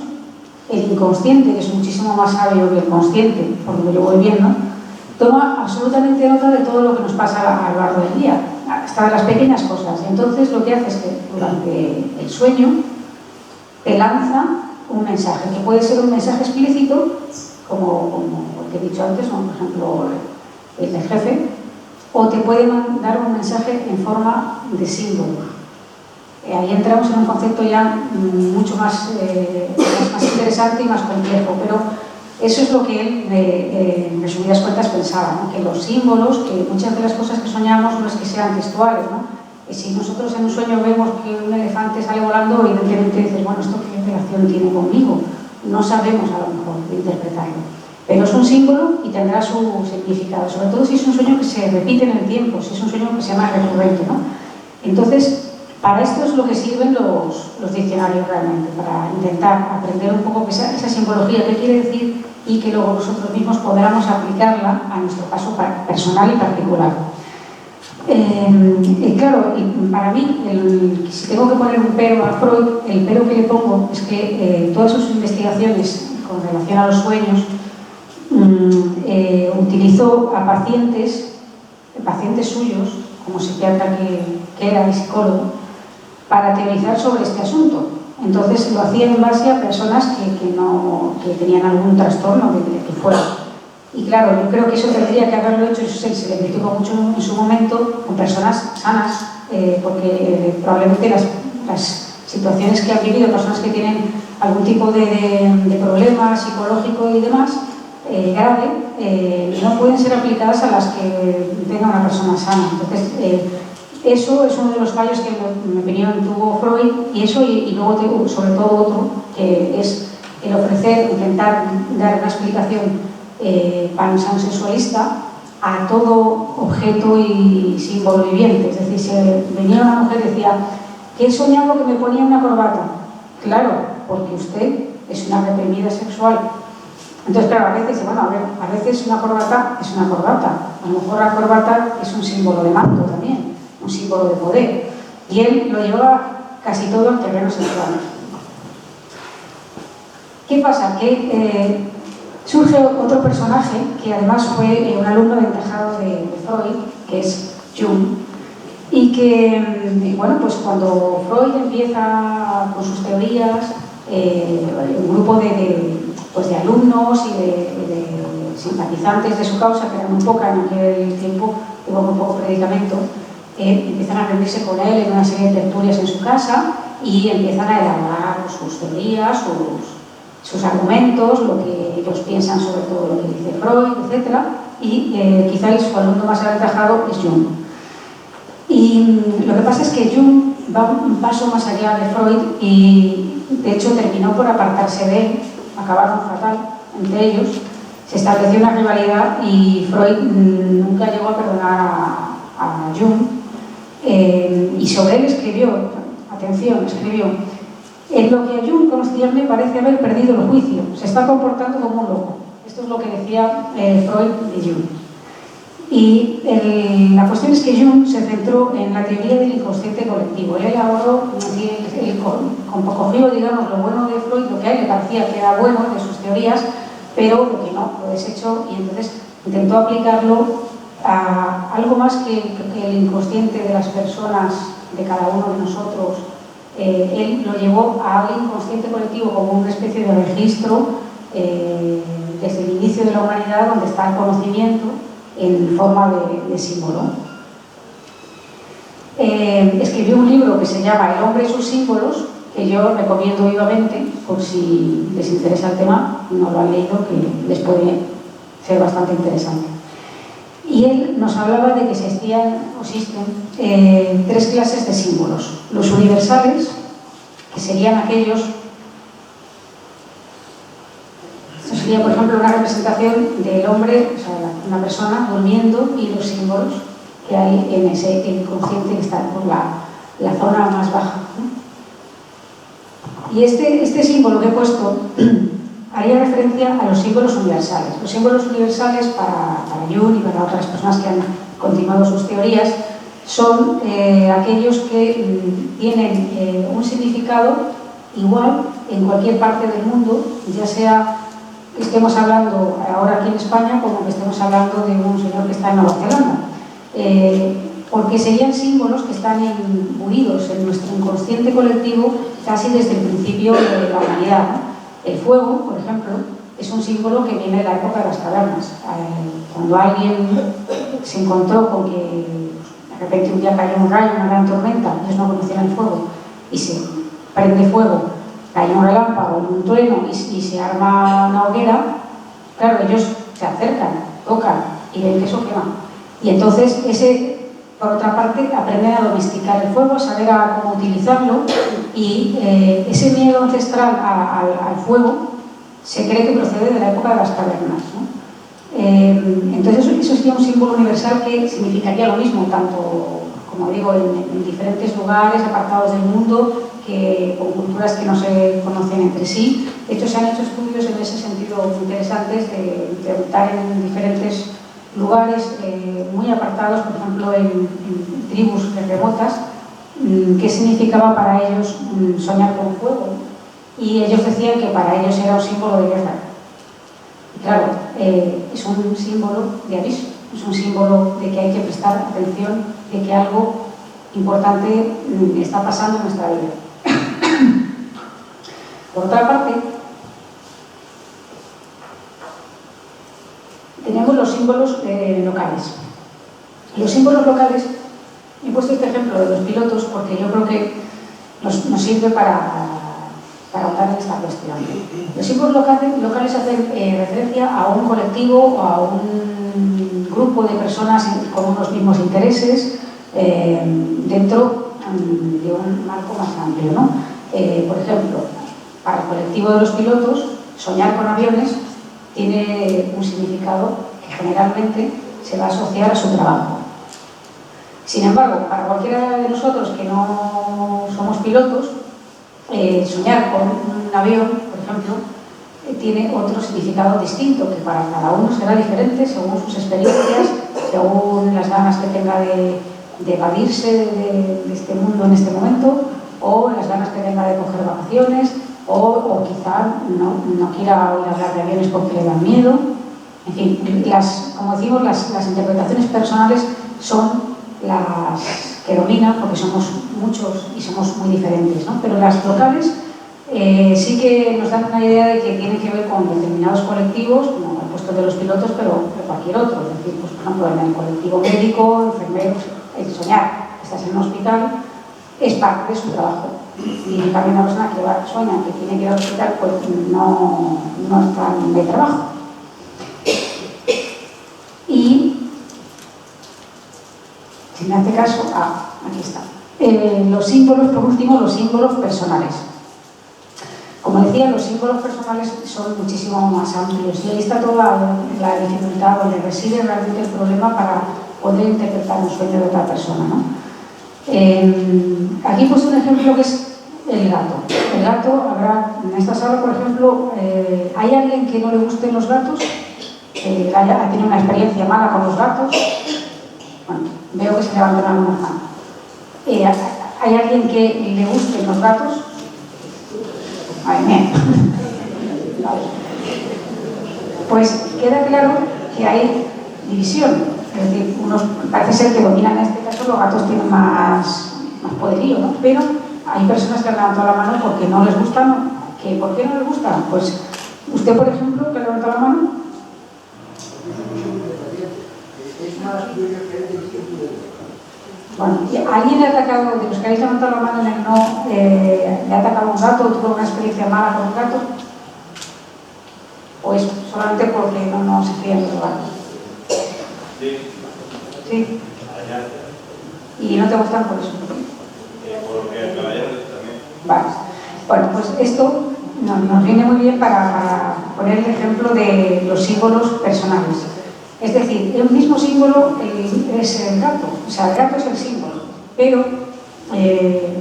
el inconsciente, que es muchísimo más sabio que el consciente, por lo que yo voy viendo, toma absolutamente nota de todo lo que nos pasa a lo largo del día, hasta de las pequeñas cosas. Entonces lo que hace es que durante el sueño te lanza un mensaje, que puede ser un mensaje explícito como el que he dicho antes, ¿no? Por ejemplo, el del jefe, o te puede dar un mensaje en forma de símbolo. Ahí entramos en un concepto ya mucho más interesante y más complejo, pero eso es lo que él, en resumidas cuentas, pensaba, ¿no? Que los símbolos, que muchas de las cosas que soñamos no es que sean textuales, ¿no? Si nosotros en un sueño vemos que un elefante sale volando, evidentemente dices, bueno, ¿esto qué relación tiene conmigo? No sabemos a lo mejor interpretarlo. Pero es un símbolo y tendrá su significado, sobre todo si es un sueño que se repite en el tiempo, si es un sueño que se llama recurrente, ¿no? Entonces, para esto es lo que sirven los diccionarios realmente, para intentar aprender un poco esa simbología, qué quiere decir, y que luego nosotros mismos podamos aplicarla a nuestro caso personal y particular. Claro, para mí, si tengo que poner un pero a Freud, el pero que le pongo es que todas sus investigaciones con relación a los sueños utilizó a pacientes suyos, como psiquiatra que era y psicólogo, para teorizar sobre este asunto. Entonces lo hacía en base a personas que tenían algún trastorno de que fuera. Y claro, yo creo que eso tendría que haberlo hecho, eso se le criticó mucho en su momento, con personas sanas, porque probablemente las situaciones que han vivido, personas que tienen algún tipo de problema psicológico y demás, grave, no pueden ser aplicadas a las que tenga una persona sana. Entonces, eso es uno de los fallos que, en mi opinión, tuvo Freud, y eso, y luego, sobre todo, otro, que es el ofrecer, intentar dar una explicación pansexualista a todo objeto y símbolo viviente. Es decir, si venía una mujer y decía que he soñado que me ponía una corbata. Claro, porque usted es una reprimida sexual. Entonces, claro, a veces, bueno, a veces una corbata es una corbata. A lo mejor la corbata es un símbolo de mando también, un símbolo de poder. Y él lo lleva casi todo al terreno sexual. ¿Qué pasa? Que surge otro personaje que además fue un alumno aventajado de Freud, que es Jung, y que, bueno, pues cuando Freud empieza con sus teorías, un grupo de alumnos y de simpatizantes de su causa, que eran muy pocas en aquel tiempo, tuvo muy poco predicamento, empiezan a reunirse con él en una serie de tertulias en su casa y empiezan a elaborar sus teorías, sus argumentos, lo que ellos piensan sobre todo lo que dice Freud, etc. Y quizá su alumno más aventajado es Jung. Y lo que pasa es que Jung va un paso más allá de Freud y, de hecho, terminó por apartarse de él, acabaron fatal entre ellos, se estableció una rivalidad y Freud nunca llegó a perdonar a Jung. Y sobre él escribió, en lo que a Jung concierne parece haber perdido el juicio, se está comportando como un loco. Esto es lo que decía Freud de Jung. Y la cuestión es que Jung se centró en la teoría del inconsciente colectivo. Él elaboró, cogió, digamos, lo bueno de Freud, lo que a él le parecía que era bueno de sus teorías, pero lo que no, lo desechó, y entonces intentó aplicarlo a algo más que el inconsciente de las personas, de cada uno de nosotros. Él lo llevó al inconsciente colectivo como una especie de registro desde el inicio de la humanidad, donde está el conocimiento en forma de símbolo. Escribió un libro que se llama El hombre y sus símbolos, que yo recomiendo vivamente, por si les interesa el tema, no lo han leído, que les puede ser bastante interesante. Y él nos hablaba de que existen tres clases de símbolos. Los universales, que serían aquellos... Esto sería, por ejemplo, una representación del hombre, o sea, una persona durmiendo, y los símbolos que hay en ese inconsciente que está por la zona más baja, ¿no? Y este símbolo que he puesto haría referencia a los símbolos universales. Los símbolos universales para Jung y para otras personas que han continuado sus teorías son aquellos que tienen un significado igual en cualquier parte del mundo, ya sea que estemos hablando ahora aquí en España como que estemos hablando de un señor que está en Nueva Zelanda. Porque serían símbolos que están imbuidos en nuestro inconsciente colectivo casi desde el principio de la humanidad, ¿no? El fuego, por ejemplo, es un símbolo que viene de la época de las cavernas. Cuando alguien se encontró con que de repente un día cayó un rayo, una gran tormenta, ellos no conocían el fuego, y se prende fuego, cae un relámpago, un trueno y se arma una hoguera, claro, ellos se acercan, tocan y ven que eso quema. Y entonces por otra parte, aprenden a domesticar el fuego, a saber cómo utilizarlo, y ese miedo ancestral al fuego se cree que procede de la época de las cavernas, ¿no? Entonces eso sería un símbolo universal que significaría lo mismo, tanto, como digo, en diferentes lugares, apartados del mundo, con culturas que no se conocen entre sí. De hecho, se han hecho estudios en ese sentido muy interesantes de preguntar en diferentes lugares muy apartados, por ejemplo en tribus remotas, qué significaba para ellos soñar con fuego, y ellos decían que para ellos era un símbolo de guerra. Y claro, es un símbolo de aviso, es un símbolo de que hay que prestar atención, de que algo importante está pasando en nuestra vida. Por otra parte, tenemos los símbolos locales. Los símbolos locales, he puesto este ejemplo de los pilotos porque yo creo que nos sirve para ahondar en esta cuestión. Los símbolos locales hacen referencia a un colectivo o a un grupo de personas con unos mismos intereses dentro de un marco más amplio, ¿no? Por ejemplo, para el colectivo de los pilotos, soñar con aviones tiene un significado que generalmente se va a asociar a su trabajo. Sin embargo, para cualquiera de nosotros que no somos pilotos, soñar con un avión, por ejemplo, tiene otro significado distinto, que para cada uno será diferente según sus experiencias, según las ganas que tenga de evadirse de este mundo en este momento, o las ganas que tenga de coger vacaciones, o quizá no quiera oír hablar de aviones porque le dan miedo. En fin, como decimos, las interpretaciones personales son las que dominan, porque somos muchos y somos muy diferentes, ¿no? Pero las locales sí que nos dan una idea de que tienen que ver con determinados colectivos, como el puesto de los pilotos, pero cualquier otro. Es decir, pues, por ejemplo, en el colectivo médico, enfermeros, el soñar, estás en un hospital, es parte de su trabajo. Y en cambio, una persona que sueña que tiene que ir al hospital, pues no está de trabajo. Y, si me hace caso, aquí está. Los símbolos, por último, los símbolos personales. Como decía, los símbolos personales son muchísimo más amplios y ahí está toda la dificultad, donde reside realmente el problema para poder interpretar un sueño de otra persona, ¿no? Aquí he puesto un ejemplo que es el gato. El gato, habrá en esta sala, por ejemplo, ¿hay alguien que no le gusten los gatos? ¿Ha tenido una experiencia mala con los gatos? Bueno, veo que se levantan algunas manos. ¿Hay alguien que le gusten los gatos? Ay, bien. Pues queda claro que hay división. Es decir, parece ser que dominan en este caso, los gatos tienen más poderío, ¿no? Pero hay personas que han levantado la mano porque no les gustan. ¿Por qué no les gustan? Pues usted, por ejemplo, que levantó la mano. Bueno, ¿alguien le ha atacado, de los que habéis levantado la mano en el no, le ha atacado un gato o tuvo una experiencia mala con un gato? ¿O es solamente porque no se fían de los gatos? Sí. ¿Sí? ¿Y no te gustan por eso? Porque el caballero también. Vale. Bueno, pues esto nos viene muy bien para poner el ejemplo de los símbolos personales. Es decir, el mismo símbolo es el gato, o sea, el gato es el símbolo, pero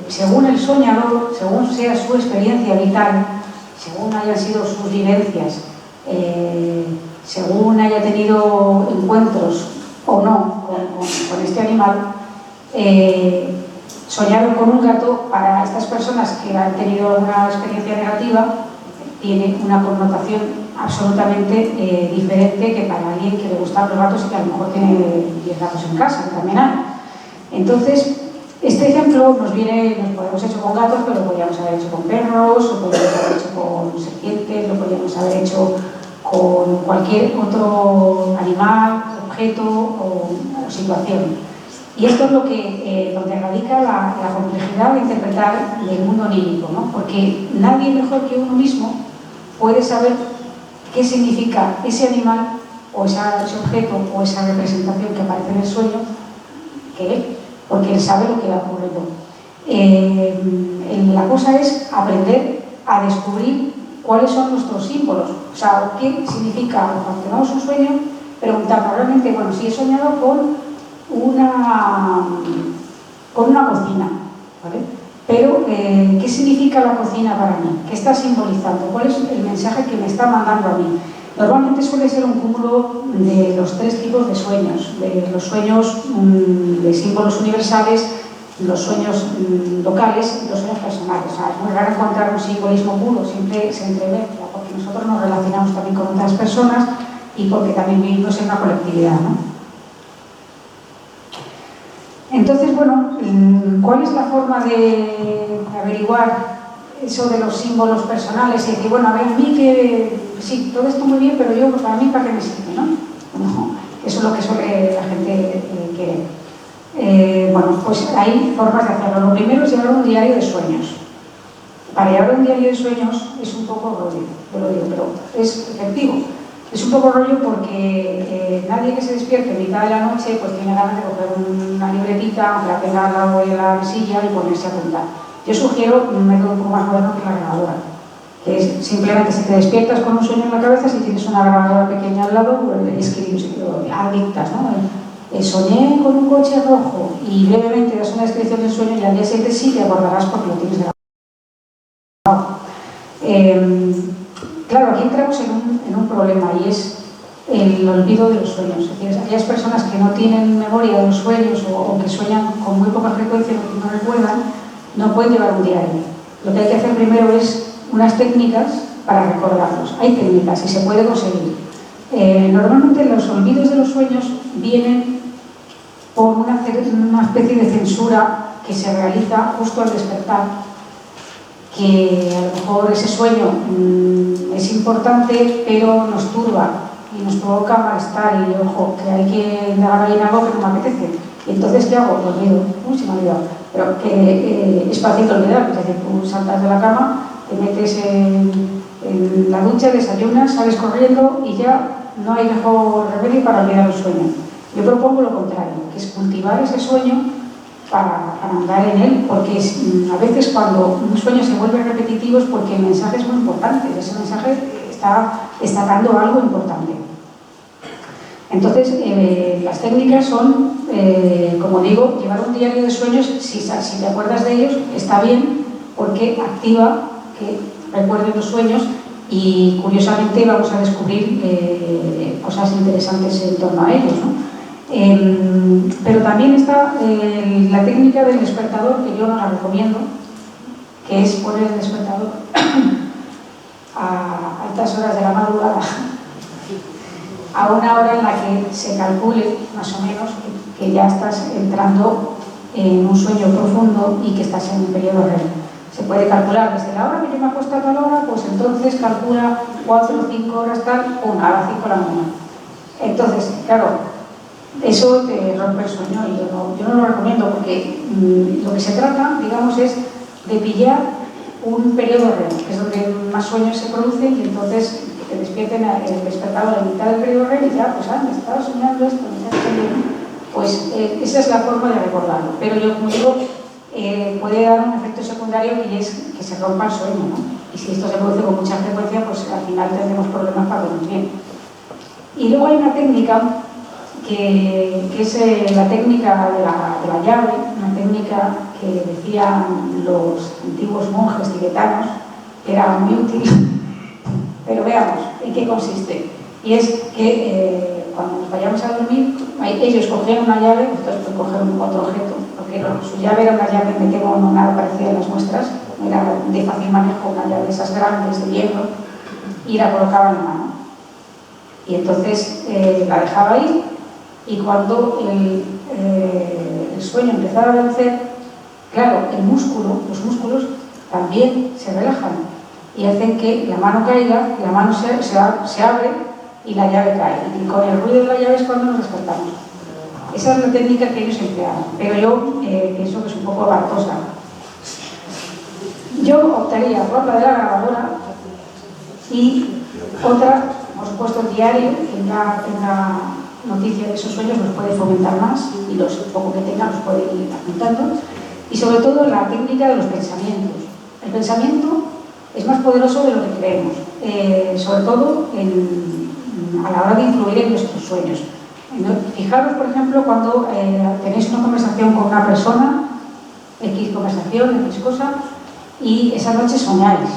según el soñador, según sea su experiencia vital, según hayan sido sus vivencias, según haya tenido encuentros o no con este animal, soñar con un gato para estas personas que han tenido una experiencia negativa tiene una connotación absolutamente diferente que para alguien que le gustan los gatos y que a lo mejor tiene 10 gatos en casa, que también hay. Entonces, este ejemplo nos podemos hecho con gatos, pero lo podríamos haber hecho con perros, o podríamos haber hecho con serpientes, lo podríamos haber hecho con cualquier otro animal, objeto o situación. Y esto es lo que, donde radica la complejidad de interpretar el mundo onírico, ¿no? Porque nadie mejor que uno mismo puede saber qué significa ese animal o ese objeto o esa representación que aparece en el sueño que él, porque él sabe lo que ha ocurrido. La cosa es aprender a descubrir cuáles son nuestros símbolos, o sea, qué significa cuando tenemos un sueño, preguntarnos realmente, bueno, si he soñado con una cocina, ¿vale? Pero, ¿qué significa la cocina para mí? ¿Qué está simbolizando? ¿Cuál es el mensaje que me está mandando a mí? Normalmente suele ser un cúmulo de los tres tipos de sueños, de los sueños de símbolos universales, los sueños locales y los sueños personales. O sea, es muy raro encontrar un simbolismo puro, siempre se entremezcla, porque nosotros nos relacionamos también con otras personas y porque también vivimos en una colectividad, ¿no? Entonces, bueno, ¿cuál es la forma de averiguar eso de los símbolos personales? Y decir, bueno, a ver, a mí que sí, todo esto muy bien, pero yo, para mí, ¿para qué me sirve, no? No, eso es lo que suele la gente querer. Bueno, pues hay formas de hacerlo. Lo primero es llevar un diario de sueños. Para llevar un diario de sueños es un poco rollo, yo lo digo, pero es efectivo. Es un poco rollo porque nadie que se despierte en mitad de la noche pues tiene ganas de coger una libretita, aunque la tenga al lado de la silla y ponerse a apuntar. Yo sugiero un método un poco más moderno que la grabadora, que es simplemente si te despiertas con un sueño en la cabeza, si tienes una grabadora pequeña al lado, pues escribes, adictas, ¿no? Soñé con un coche rojo y brevemente das una descripción del sueño y al día siguiente sí te acordarás porque lo tienes grabado. Claro, aquí entramos en un problema y es el olvido de los sueños. Es decir, aquellas personas que no tienen memoria de los sueños o que sueñan con muy poca frecuencia y no recuerdan, no pueden llevar un diario. Lo que hay que hacer primero es unas técnicas para recordarlos. Hay técnicas y se puede conseguir. Normalmente los olvidos de los sueños vienen por una especie de censura que se realiza justo al despertar, que a lo mejor ese sueño es importante, pero nos turba y nos provoca malestar y, ojo, que hay que indagar ahí en algo que no me apetece. Y entonces, ¿qué hago? Lo olvido. Uy, se me ha olvidado. Pero que es fácil de olvidar. Es decir, tú saltas de la cama, te metes en la ducha, desayunas, sales corriendo y ya no hay mejor remedio para olvidar el sueño. Yo propongo lo contrario, que es cultivar ese sueño para andar en él, porque a veces cuando un sueño se vuelve repetitivo es porque el mensaje es muy importante, ese mensaje está destacando algo importante. Entonces, las técnicas son, como digo, llevar un diario de sueños. Si te acuerdas de ellos, está bien, porque activa que recuerden los sueños y, curiosamente, vamos a descubrir cosas interesantes en torno a ellos, ¿no? Pero también está la técnica del despertador, que yo no la recomiendo, que es poner el despertador a altas horas de la madrugada, a una hora en la que se calcule más o menos que ya estás entrando en un sueño profundo y que estás en un periodo REM. Se puede calcular desde la hora que yo me acuesto a tal hora, pues entonces calcula 4 o 5 horas tal, a las 5 de la mañana. Entonces, claro, eso te rompe el sueño y yo no lo recomiendo, porque lo que se trata, digamos, es de pillar un periodo REM, que es donde más sueños se producen, y entonces que te despierten el despertador en mitad del periodo REM y ya, pues me estaba soñando esto, pues esa es la forma de recordarlo. Pero yo, como digo, puede dar un efecto secundario, y es que se rompa el sueño, ¿no? Y si esto se produce con mucha frecuencia, pues al final tendremos problemas para dormir bien. Y luego hay una técnica que es la técnica de la llave, una técnica que decían los antiguos monjes tibetanos que era muy útil, pero veamos en qué consiste. Y es que cuando nos vayamos a dormir, ellos cogían una llave, nosotros pues cogemos otro objeto, porque su llave era una llave, me temo, no nada parecida a las nuestras, no era de fácil manejo, una llave de esas grandes de hierro, y la colocaba en la mano. Y entonces la dejaba ahí. Y cuando el sueño empezaba a vencer, claro, los músculos también se relajan y hacen que la mano caiga, la mano se abre y la llave cae. Y con el ruido de la llave es cuando nos despertamos. Esa es la técnica que ellos empleaban, pero yo pienso que es un poco aparatosa. Yo optaría por la de la grabadora y otra, por supuesto, el diario, que tenga noticia de esos sueños nos puede fomentar más y los poco que tenga los puede ir apuntando. Y sobre todo la técnica de los pensamientos. El pensamiento es más poderoso de lo que creemos, sobre todo a la hora de influir en nuestros sueños. Fijaros, por ejemplo, cuando tenéis una conversación con una persona, X conversación, X cosa, y esa noche soñáis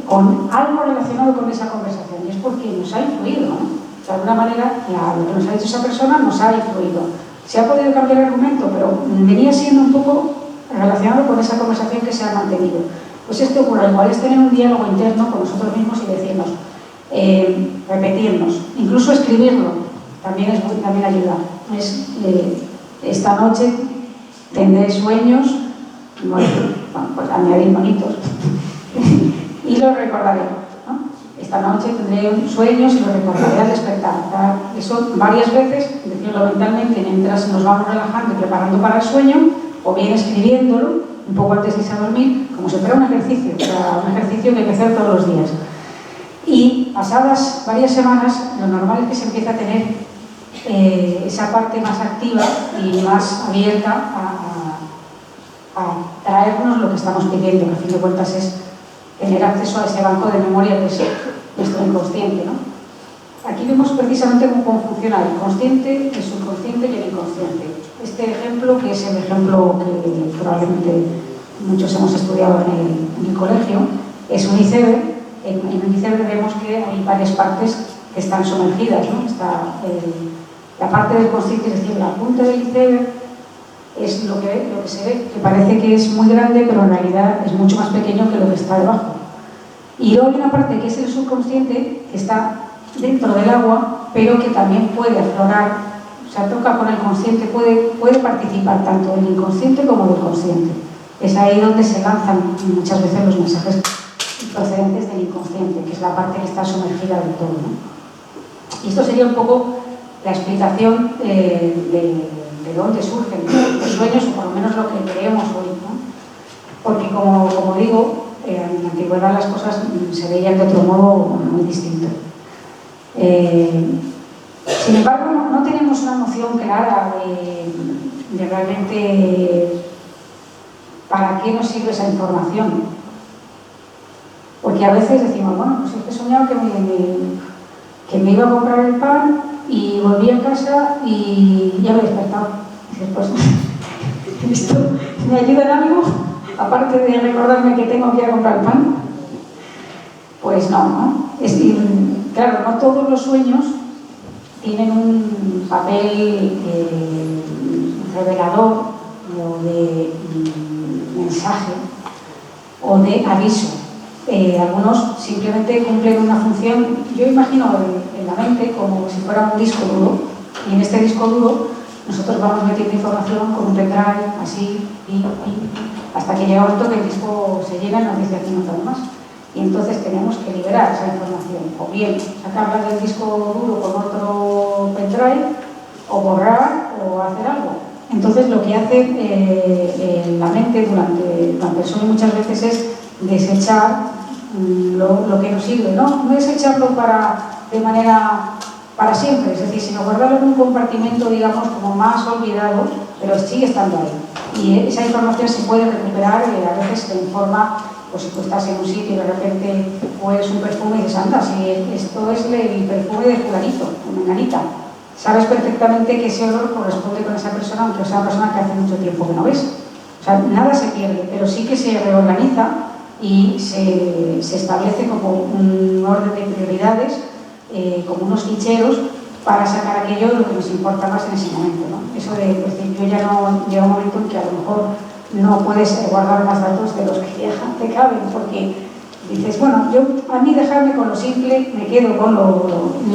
con algo relacionado con esa conversación, y es porque nos ha influido, ¿no? De alguna manera, lo que nos ha dicho esa persona nos ha influido. Se ha podido cambiar el argumento, pero venía siendo un poco relacionado con esa conversación que se ha mantenido. Pues esto ocurre, igual es tener un diálogo interno con nosotros mismos y decirnos, repetirnos, incluso escribirlo, también ayuda. Esta noche tendré sueños, bueno, pues añadir bonitos, y los recordaré, ¿no? Esta noche tendré sueños y los recordaré al despertar. Eso varias veces, decirlo mentalmente, mientras nos vamos relajando y preparando para el sueño, o bien escribiéndolo, un poco antes de irse a dormir, como si fuera un ejercicio, un ejercicio que hay que hacer todos los días. Y pasadas varias semanas, lo normal es que se empiece a tener esa parte más activa y más abierta a traernos lo que estamos pidiendo, que a fin de cuentas es tener acceso a ese banco de memoria que es nuestro inconsciente, ¿no? Aquí vemos precisamente cómo funciona el consciente, el subconsciente y el inconsciente. Este ejemplo, que es el ejemplo que probablemente muchos hemos estudiado en el colegio, es un iceberg. En un iceberg vemos que hay varias partes que están sumergidas, ¿no? Está la parte del consciente, es decir, la punta del iceberg es lo que se ve, que parece que es muy grande, pero en realidad es mucho más pequeño que lo que está debajo. Y luego hay una parte que es el subconsciente, que está dentro del agua, pero que también puede aflorar, o sea, toca con el consciente, puede participar tanto del inconsciente como del consciente. Es ahí donde se lanzan muchas veces los mensajes procedentes del inconsciente, que es la parte que está sumergida del todo, ¿no? Y esto sería un poco la explicación de dónde surgen los sueños, o por lo menos lo que creemos hoy, ¿no? Porque como digo, en la antigüedad las cosas se veían de otro modo muy distinto. Sin embargo, no tenemos una noción clara de realmente para qué nos sirve esa información. Porque a veces decimos, bueno, pues es que he soñado que me iba a comprar el pan y volví a casa y ya me he despertado. Y dices, pues, ¿esto me ayuda en algo? Aparte de recordarme que tengo que ir a comprar el pan. Pues no, ¿no? Claro, no todos los sueños tienen un papel revelador o de mensaje o de aviso. Algunos simplemente cumplen una función, yo imagino en la mente como si fuera un disco duro, y en este disco duro nosotros vamos metiendo información con un pendrive, así, hasta que llega un momento que el disco se llena y nos dice aquí no tengo más. Y entonces tenemos que liberar esa información, o bien sacarla del disco duro con otro pendrive, o borrar, o hacer algo. Entonces lo que hace la mente durante el sueño muchas veces es desechar lo que nos sirve, no desecharlo de manera para siempre, es decir, sino guardarlo en un compartimento, digamos, como más olvidado, pero sigue estando ahí. Y esa información se puede recuperar a veces en forma, pues si tú estás en un sitio y de repente hueles un perfume y dices, anda, si esto es el perfume de fulanito, o menganita. Sabes perfectamente que ese olor corresponde con esa persona, aunque sea una persona que hace mucho tiempo que no ves. O sea, nada se pierde, pero sí que se reorganiza y se establece como un orden de prioridades, como unos ficheros para sacar aquello de lo que nos importa más en ese momento, ¿no? Eso de decir, yo ya no llega un momento en que a lo mejor no puedes guardar más datos de los que ya te caben, porque dices, bueno, a mí dejarme con lo simple, me quedo con lo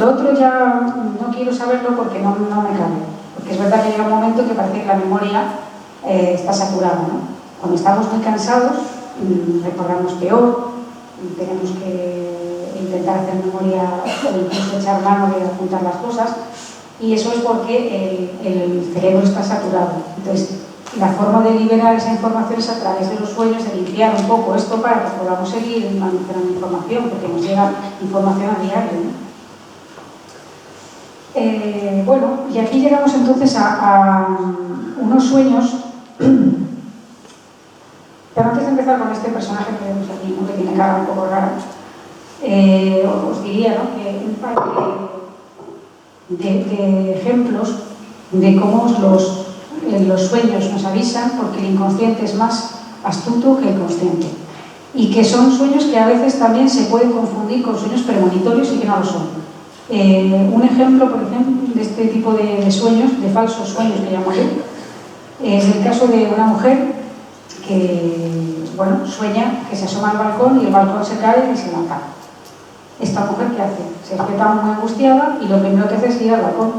otro, ya no quiero saberlo porque no me cabe. Porque es verdad que llega un momento que parece que la memoria está saturada, ¿no? Cuando estamos muy cansados, recordamos peor, tenemos que intentar hacer memoria o incluso echar mano de apuntar las cosas, y eso es porque el cerebro está saturado. Entonces, la forma de liberar esa información es a través de los sueños, de limpiar un poco esto para que podamos seguir almacenando información, porque nos llega información a diario, ¿no? Bueno, y aquí llegamos entonces a unos sueños. Pero antes de empezar con este personaje que vemos aquí, ¿no?, que tiene cara un poco rara, os diría, ¿no?, que un par de ejemplos de cómo los sueños nos avisan, porque el inconsciente es más astuto que el consciente, y que son sueños que a veces también se pueden confundir con sueños premonitorios y que no lo son. Un ejemplo, por ejemplo, de este tipo de sueños, de falsos sueños que llamo yo, es el caso de una mujer que, bueno, sueña que se asoma al balcón y el balcón se cae y se mata. Esta mujer, ¿qué hace? Se despierta muy angustiada y lo primero que hace es ir al balcón.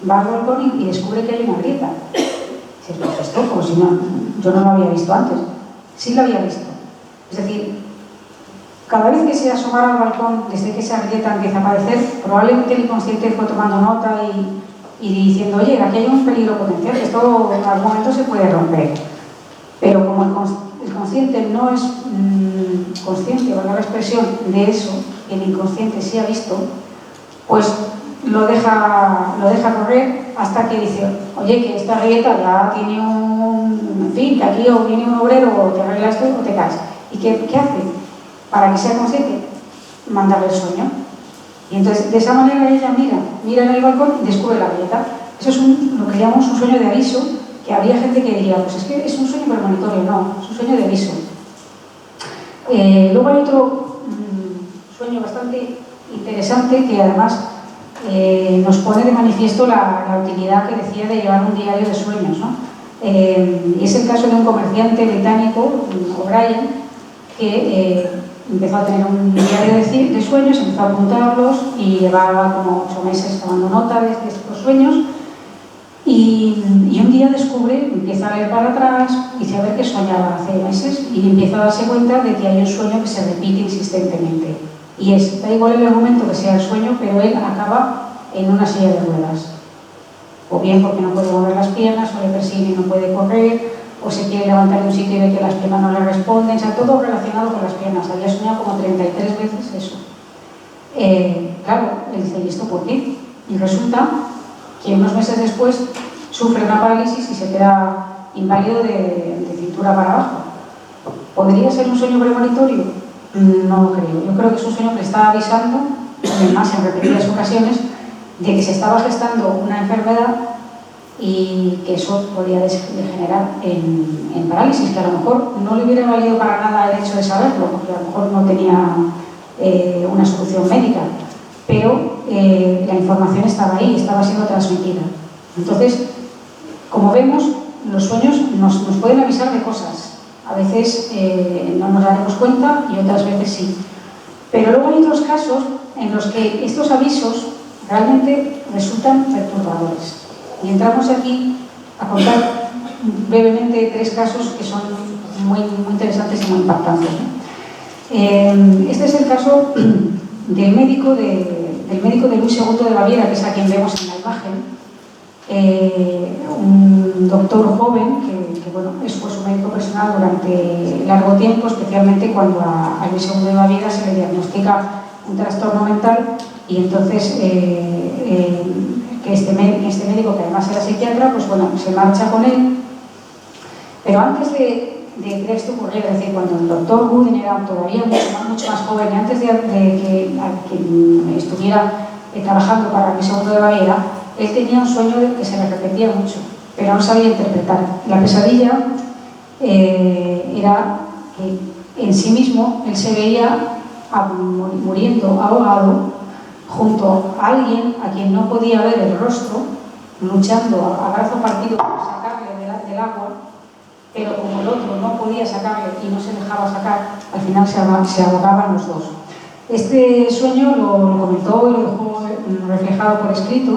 Va al balcón y descubre que hay una grieta. Se dice, esto, como si no, yo no lo había visto antes. Sí lo había visto. Es decir, cada vez que se asomara al balcón, desde que esa grieta empieza a aparecer, probablemente el inconsciente fue tomando nota y diciendo, oye, aquí hay un peligro potencial, esto en algún momento se puede romper. Pero como el consciente no es consciente, valga la expresión, de eso, el inconsciente sí ha visto, pues lo deja correr hasta que dice, oye, que esta grieta ya tiene en fin, que aquí o viene un obrero o te arreglas esto o te caes. ¿Y qué hace? Para que sea consciente, mandarle el sueño. Y entonces, de esa manera ella mira en el balcón y descubre la grieta. Eso es lo que llamamos un sueño de aviso, que habría gente que diría, pues es que es un sueño premonitorio. No, es un sueño de aviso. Luego hay otro sueño bastante interesante que además nos pone de manifiesto la utilidad que decía de llevar un diario de sueños, ¿no? Y es el caso de un comerciante británico, O'Brien, que empezó a tener un diario de sueños, empezó a apuntarlos y llevaba como 8 meses tomando nota de estos sueños. Y un día descubre, empieza a leer para atrás y dice a ver qué soñaba hace meses, y empieza a darse cuenta de que hay un sueño que se repite insistentemente. Y da igual en el momento que sea el sueño, pero él acaba en una silla de ruedas. O bien porque no puede mover las piernas, o le persigue y no puede correr, o se quiere levantar de un sitio y ve que las piernas no le responden, o sea, todo relacionado con las piernas. Había soñado como 33 veces eso. Claro, él dice, ¿y esto por qué? Y resulta que unos meses después sufre una parálisis y se queda inválido de cintura para abajo. ¿Podría ser un sueño premonitorio? No lo creo. Yo creo que es un sueño que está avisando, además en repetidas ocasiones, de que se estaba gestando una enfermedad y que eso podría degenerar en parálisis, que a lo mejor no le hubiera valido para nada el hecho de saberlo, porque a lo mejor no tenía una solución médica, pero la información estaba ahí, estaba siendo transmitida. Entonces, como vemos, los sueños nos pueden avisar de cosas. A veces no nos daremos cuenta y otras veces sí. Pero luego hay otros casos en los que estos avisos realmente resultan perturbadores. Y entramos aquí a contar brevemente 3 casos que son muy interesantes y muy impactantes, ¿no? Este es el caso del médico de Luis II de Baviera, que es a quien vemos en la imagen. Un doctor joven que bueno, fue su médico personal durante largo tiempo, especialmente cuando a Luis II de Baviera se le diagnostica un trastorno mental, y entonces que este médico, que además era psiquiatra, pues bueno, se marcha con él. Pero antes de que esto ocurriera, es decir, cuando el doctor Guden era todavía mucho más joven, y antes de que estuviera trabajando para Luis II de Baviera, él tenía un sueño que se le repetía mucho, pero no sabía interpretar. La pesadilla era que en sí mismo él se veía muriendo, ahogado, junto a alguien a quien no podía ver el rostro, luchando a brazo partido por sacarle del agua, pero como el otro no podía sacarle y no se dejaba sacar, al final se ahogaban los dos. Este sueño lo comentó y lo dejó reflejado por escrito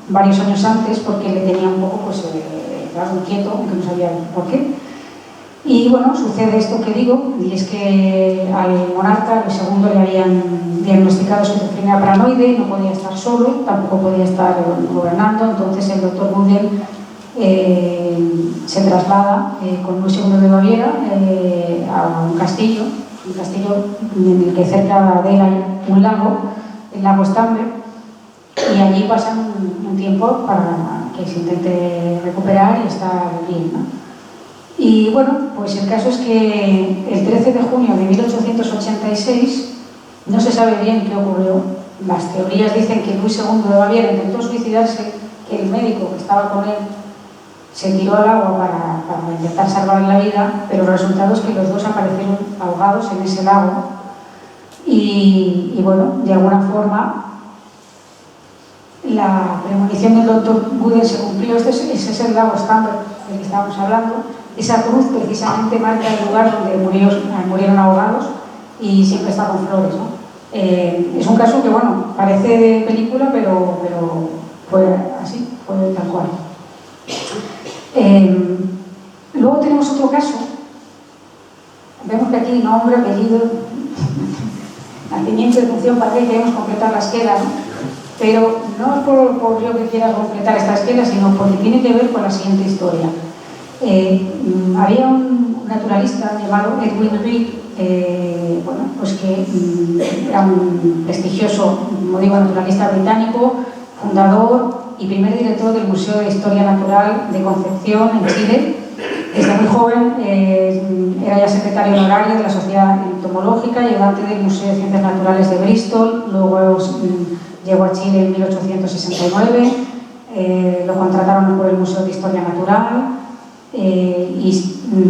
varios años antes, porque le tenía un poco, pues, claro, inquieto, aunque no sabía por qué. Y bueno, sucede esto que digo, y es que al monarca, Luis II, le habían diagnosticado esquizofrenia paranoide y no podía estar solo, tampoco podía estar gobernando. Entonces el doctor Gudel se traslada con Luis II de Baviera a un castillo en el que cerca de él hay un lago, el lago Starnberg, y allí pasan un tiempo para que se intente recuperar y estar bien, ¿no? Y bueno, pues el caso es que el 13 de junio de 1886 no se sabe bien qué ocurrió. Las teorías dicen que Luis II de Baviera intentó suicidarse, que el médico que estaba con él se tiró al agua para intentar salvar la vida, pero el resultado es que los dos aparecieron ahogados en ese lago. Y bueno, de alguna forma la premonición del doctor Gudel se cumplió. Ese es el lago Starnberg del que estábamos hablando. Esa cruz precisamente marca el lugar donde murieron ahogados y siempre está con flores, ¿no? Es un caso que, bueno, parece de película, pero fue así, fue tal cual. Luego tenemos otro caso. Vemos que aquí nombre, apellido, nacimiento, defunción, para que queremos completar la esquela, ¿no? Pero no es por yo que quiera completar esta esquela, sino porque tiene que ver con la siguiente historia. Había un naturalista llamado Edwin Reed, bueno, pues que era un prestigioso, como digo, naturalista británico, fundador y primer director del Museo de Historia Natural de Concepción, en Chile. Desde muy joven era ya secretario honorario de la Sociedad Entomológica, ayudante del Museo de Ciencias Naturales de Bristol. Luego llegó a Chile en 1869, lo contrataron por el Museo de Historia Natural. Y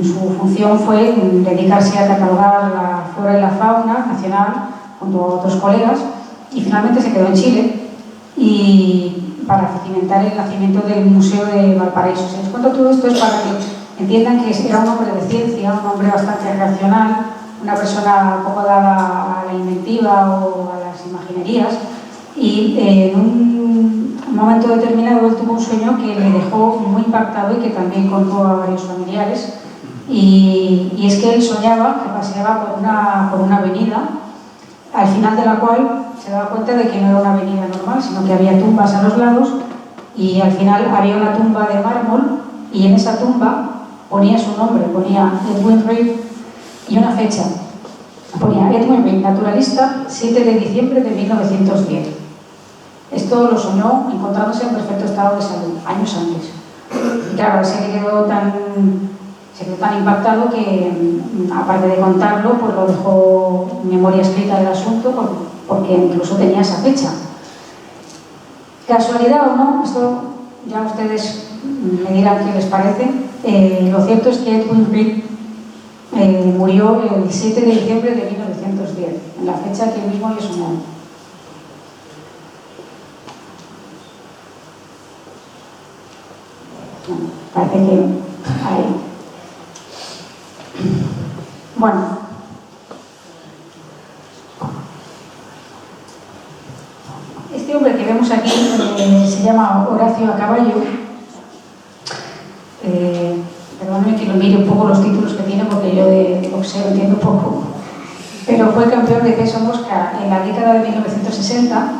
su función fue dedicarse a catalogar la flora y la fauna nacional junto a otros colegas, y finalmente se quedó en Chile y para cimentar el nacimiento del Museo de Valparaíso. Si les cuento todo esto es para que entiendan que era un hombre de ciencia, un hombre bastante racional, una persona poco dada a la inventiva o a las imaginerías, y en un momento determinado él tuvo un sueño que le dejó muy impactado y que también contó a varios familiares, y es que él soñaba que paseaba por una avenida, al final de la cual se daba cuenta de que no era una avenida normal, sino que había tumbas a los lados, y al final había una tumba de mármol, y en esa tumba ponía su nombre, ponía Edwin Reed y una fecha. Ponía Edwin Reed, naturalista, 7 de diciembre de 1910. Esto lo soñó encontrándose en perfecto estado de salud, años antes. Y claro, se quedó tan impactado que, aparte de contarlo, pues lo dejó en memoria escrita del asunto, porque incluso tenía esa fecha. ¿Casualidad o no? Esto ya ustedes me dirán qué les parece. Lo cierto es que Edwin Reed murió el 7 de diciembre de 1910, en la fecha que él mismo le soñó. Bueno, parece que ahí. Bueno. Este hombre que vemos aquí se llama Horacio a Caballo. Perdónenme que lo mire un poco los títulos que tiene, porque yo de boxeo entiendo poco. Pero fue campeón de peso mosca en la década de 1960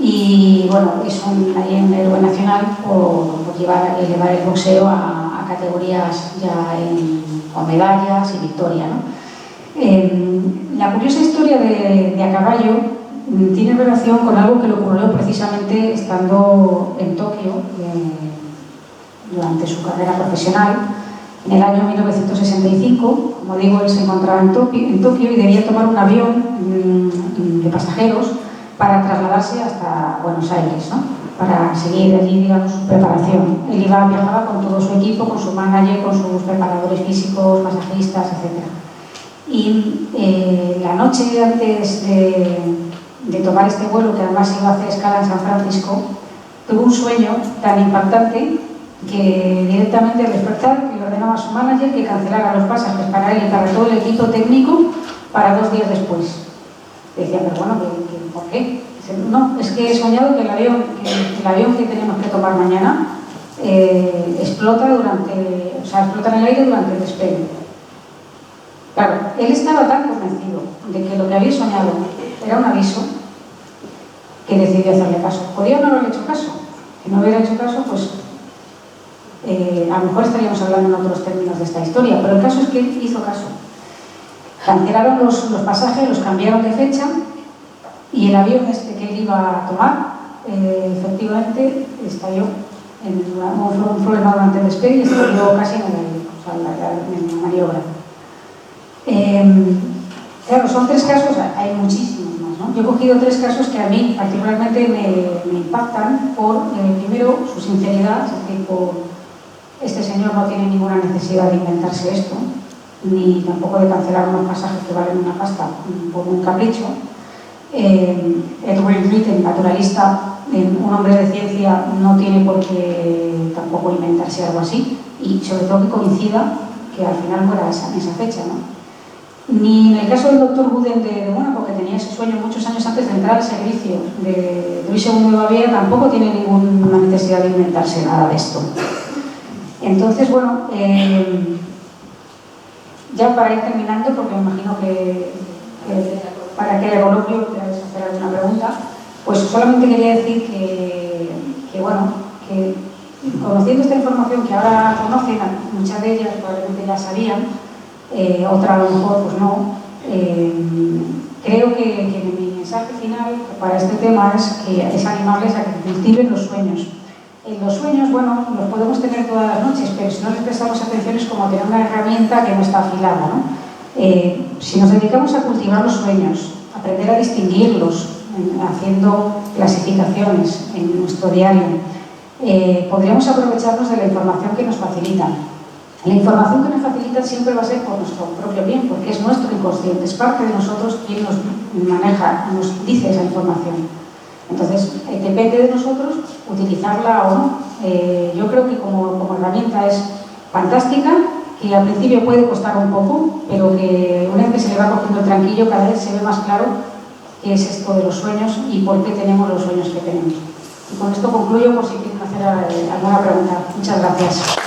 y bueno, es un héroe nacional por elevar el boxeo a categorías ya con medallas y victoria, ¿no? La curiosa historia de A Caballo tiene relación con algo que le ocurrió precisamente estando en Tokio durante su carrera profesional. En el año 1965, como digo, él se encontraba en Tokio y debía tomar un avión de pasajeros para trasladarse hasta Buenos Aires, ¿no? Para seguir allí, digamos, su preparación. Él viajaba con todo su equipo, con su manager, con sus preparadores físicos, masajistas, etc. Y la noche antes de tomar este vuelo, que además iba a hacer escala en San Francisco, tuvo un sueño tan impactante que directamente al despertar le ordenaba a su manager que cancelara los pasajes para él y para todo el equipo técnico para 2 días después. Decía, pero bueno, ¿por qué? Dice, no, es que he soñado que el avión que tenemos que tomar mañana explota en el aire durante el despegue. Claro, él estaba tan convencido de que lo que había soñado era un aviso que decidió hacerle caso. Podía no haberle hecho caso. Si no hubiera hecho caso, pues a lo mejor estaríamos hablando en otros términos de esta historia, pero el caso es que él hizo caso. Cancelaron los pasajes, los cambiaron de fecha y el avión este que él iba a tomar efectivamente estalló en un problema durante el despegue y estalló casi en la maniobra. Claro, son 3 casos, hay muchísimos más, ¿no? Yo he cogido 3 casos que a mí particularmente me impactan por, primero, su sinceridad, es decir, este señor no tiene ninguna necesidad de inventarse esto, ni tampoco de cancelar unos pasajes que valen una pasta por un capricho. Edward Ritten, naturalista, un hombre de ciencia, no tiene por qué tampoco inventarse algo así, y sobre todo que coincida que al final fuera esa fecha, ¿no? Ni en el caso del doctor Guden de Mónaco, que tenía ese sueño muchos años antes de entrar al servicio de Luis II de Baviera, tampoco tiene ninguna necesidad de inventarse nada de esto. Entonces, bueno, ya para ir terminando, porque me imagino que para que el coloquio queráis hacer alguna pregunta, pues solamente quería decir que bueno, que conociendo esta información que ahora conocen, muchas de ellas probablemente ya sabían, otra a lo mejor pues no, creo que mi mensaje final para este tema es animarles a que cultiven los sueños. Los sueños, bueno, los podemos tener todas las noches, pero si no les prestamos atención es como tener una herramienta que no está afilada, ¿no? Si nos dedicamos a cultivar los sueños, aprender a distinguirlos, haciendo clasificaciones en nuestro diario, podríamos aprovecharnos de la información que nos facilitan. La información que nos facilitan siempre va a ser por nuestro propio bien, porque es nuestro inconsciente, es parte de nosotros quien nos maneja, nos dice esa información. Entonces, depende de nosotros utilizarla o no. Yo creo que como herramienta es fantástica, que al principio puede costar un poco, pero que una vez que se le va cogiendo el tranquillo, cada vez se ve más claro qué es esto de los sueños y por qué tenemos los sueños que tenemos. Y con esto concluyo, por si quieren hacer alguna pregunta. Muchas gracias.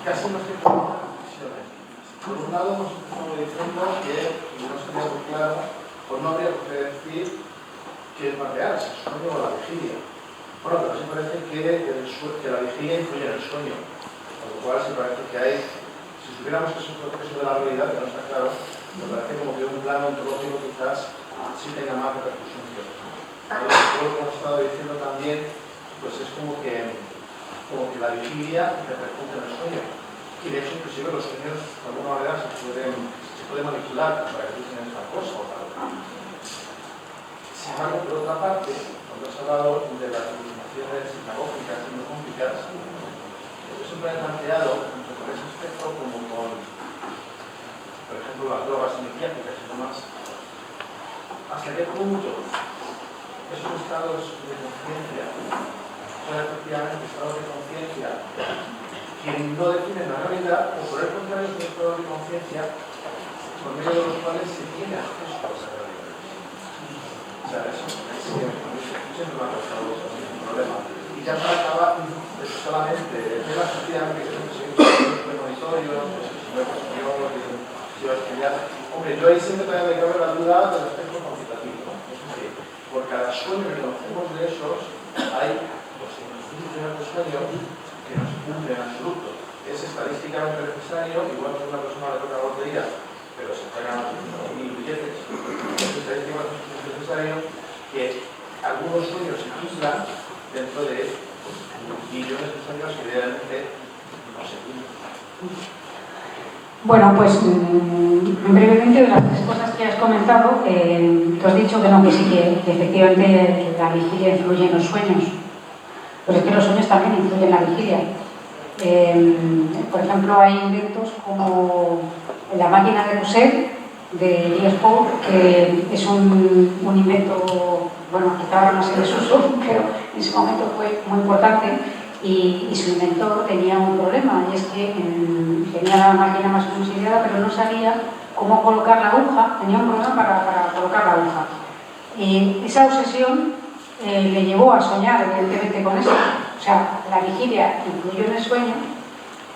Casi no estoy tomando decisiones. Por un lado, hemos estado diciendo que no sería muy claro, pues no habría por qué decir que es más real, si el sueño o la vigilia. Bueno, pero sí parece que la vigilia influye en el sueño, con lo cual sí parece que hay, si supiéramos que es un proceso de la realidad, que no está claro, me parece como que un plano ontológico quizás sí tenga más repercusión que otro. Lo que hemos estado diciendo también, pues es como que la vigilia repercute en el sueño. Y de hecho, inclusive los sueños, de alguna manera, se puede manipular para que tú tienes una cosa o para otra. Sin embargo, por otra parte, cuando has hablado de las limitaciones sinagógicas y monogógicas, yo siempre he planteado, tanto con ese aspecto como con, por ejemplo, las drogas iniciáticas y demás, hasta qué punto esos estados de conciencia son efectivamente estados de conciencia que no definen la realidad, o por el contrario, son estados de conciencia por medio de los cuales se tiene acceso a esa realidad. O sea, eso siempre me ha causado un problema. Y ya para acabar, solamente el tema social, que creo que soy un premonitorio, si no si va a estudiar. Hombre, yo ahí siempre también me cabe la duda del aspecto cuantitativo, ¿no? Es decir, por cada sueño que conocemos de esos, hay instituciones de sueño que no se cumplen en absoluto. Es estadísticamente necesario, igual que una persona le toca la lotería, pero se pagan 1000 billetes, es estadísticamente necesario que algunos sueños se cumplan dentro de sueños que idealmente no se cumplen. Bueno, pues brevemente de las tres cosas que has comentado, tú has dicho que no, que sí, que efectivamente la vigilia influye en los sueños. Pues es que los sueños también influyen en la vigilia. Por ejemplo, hay inventos como la máquina de coser de Niels Bohr, que es un invento, bueno, quizá ahora no se desuso, pero en ese momento fue muy importante, y su inventor tenía un problema, y es que tenía la máquina más considerada, pero no sabía cómo colocar la aguja, tenía un problema para colocar la aguja. Y esa obsesión le llevó a soñar, evidentemente, con eso. O sea, la vigilia influyó en el sueño,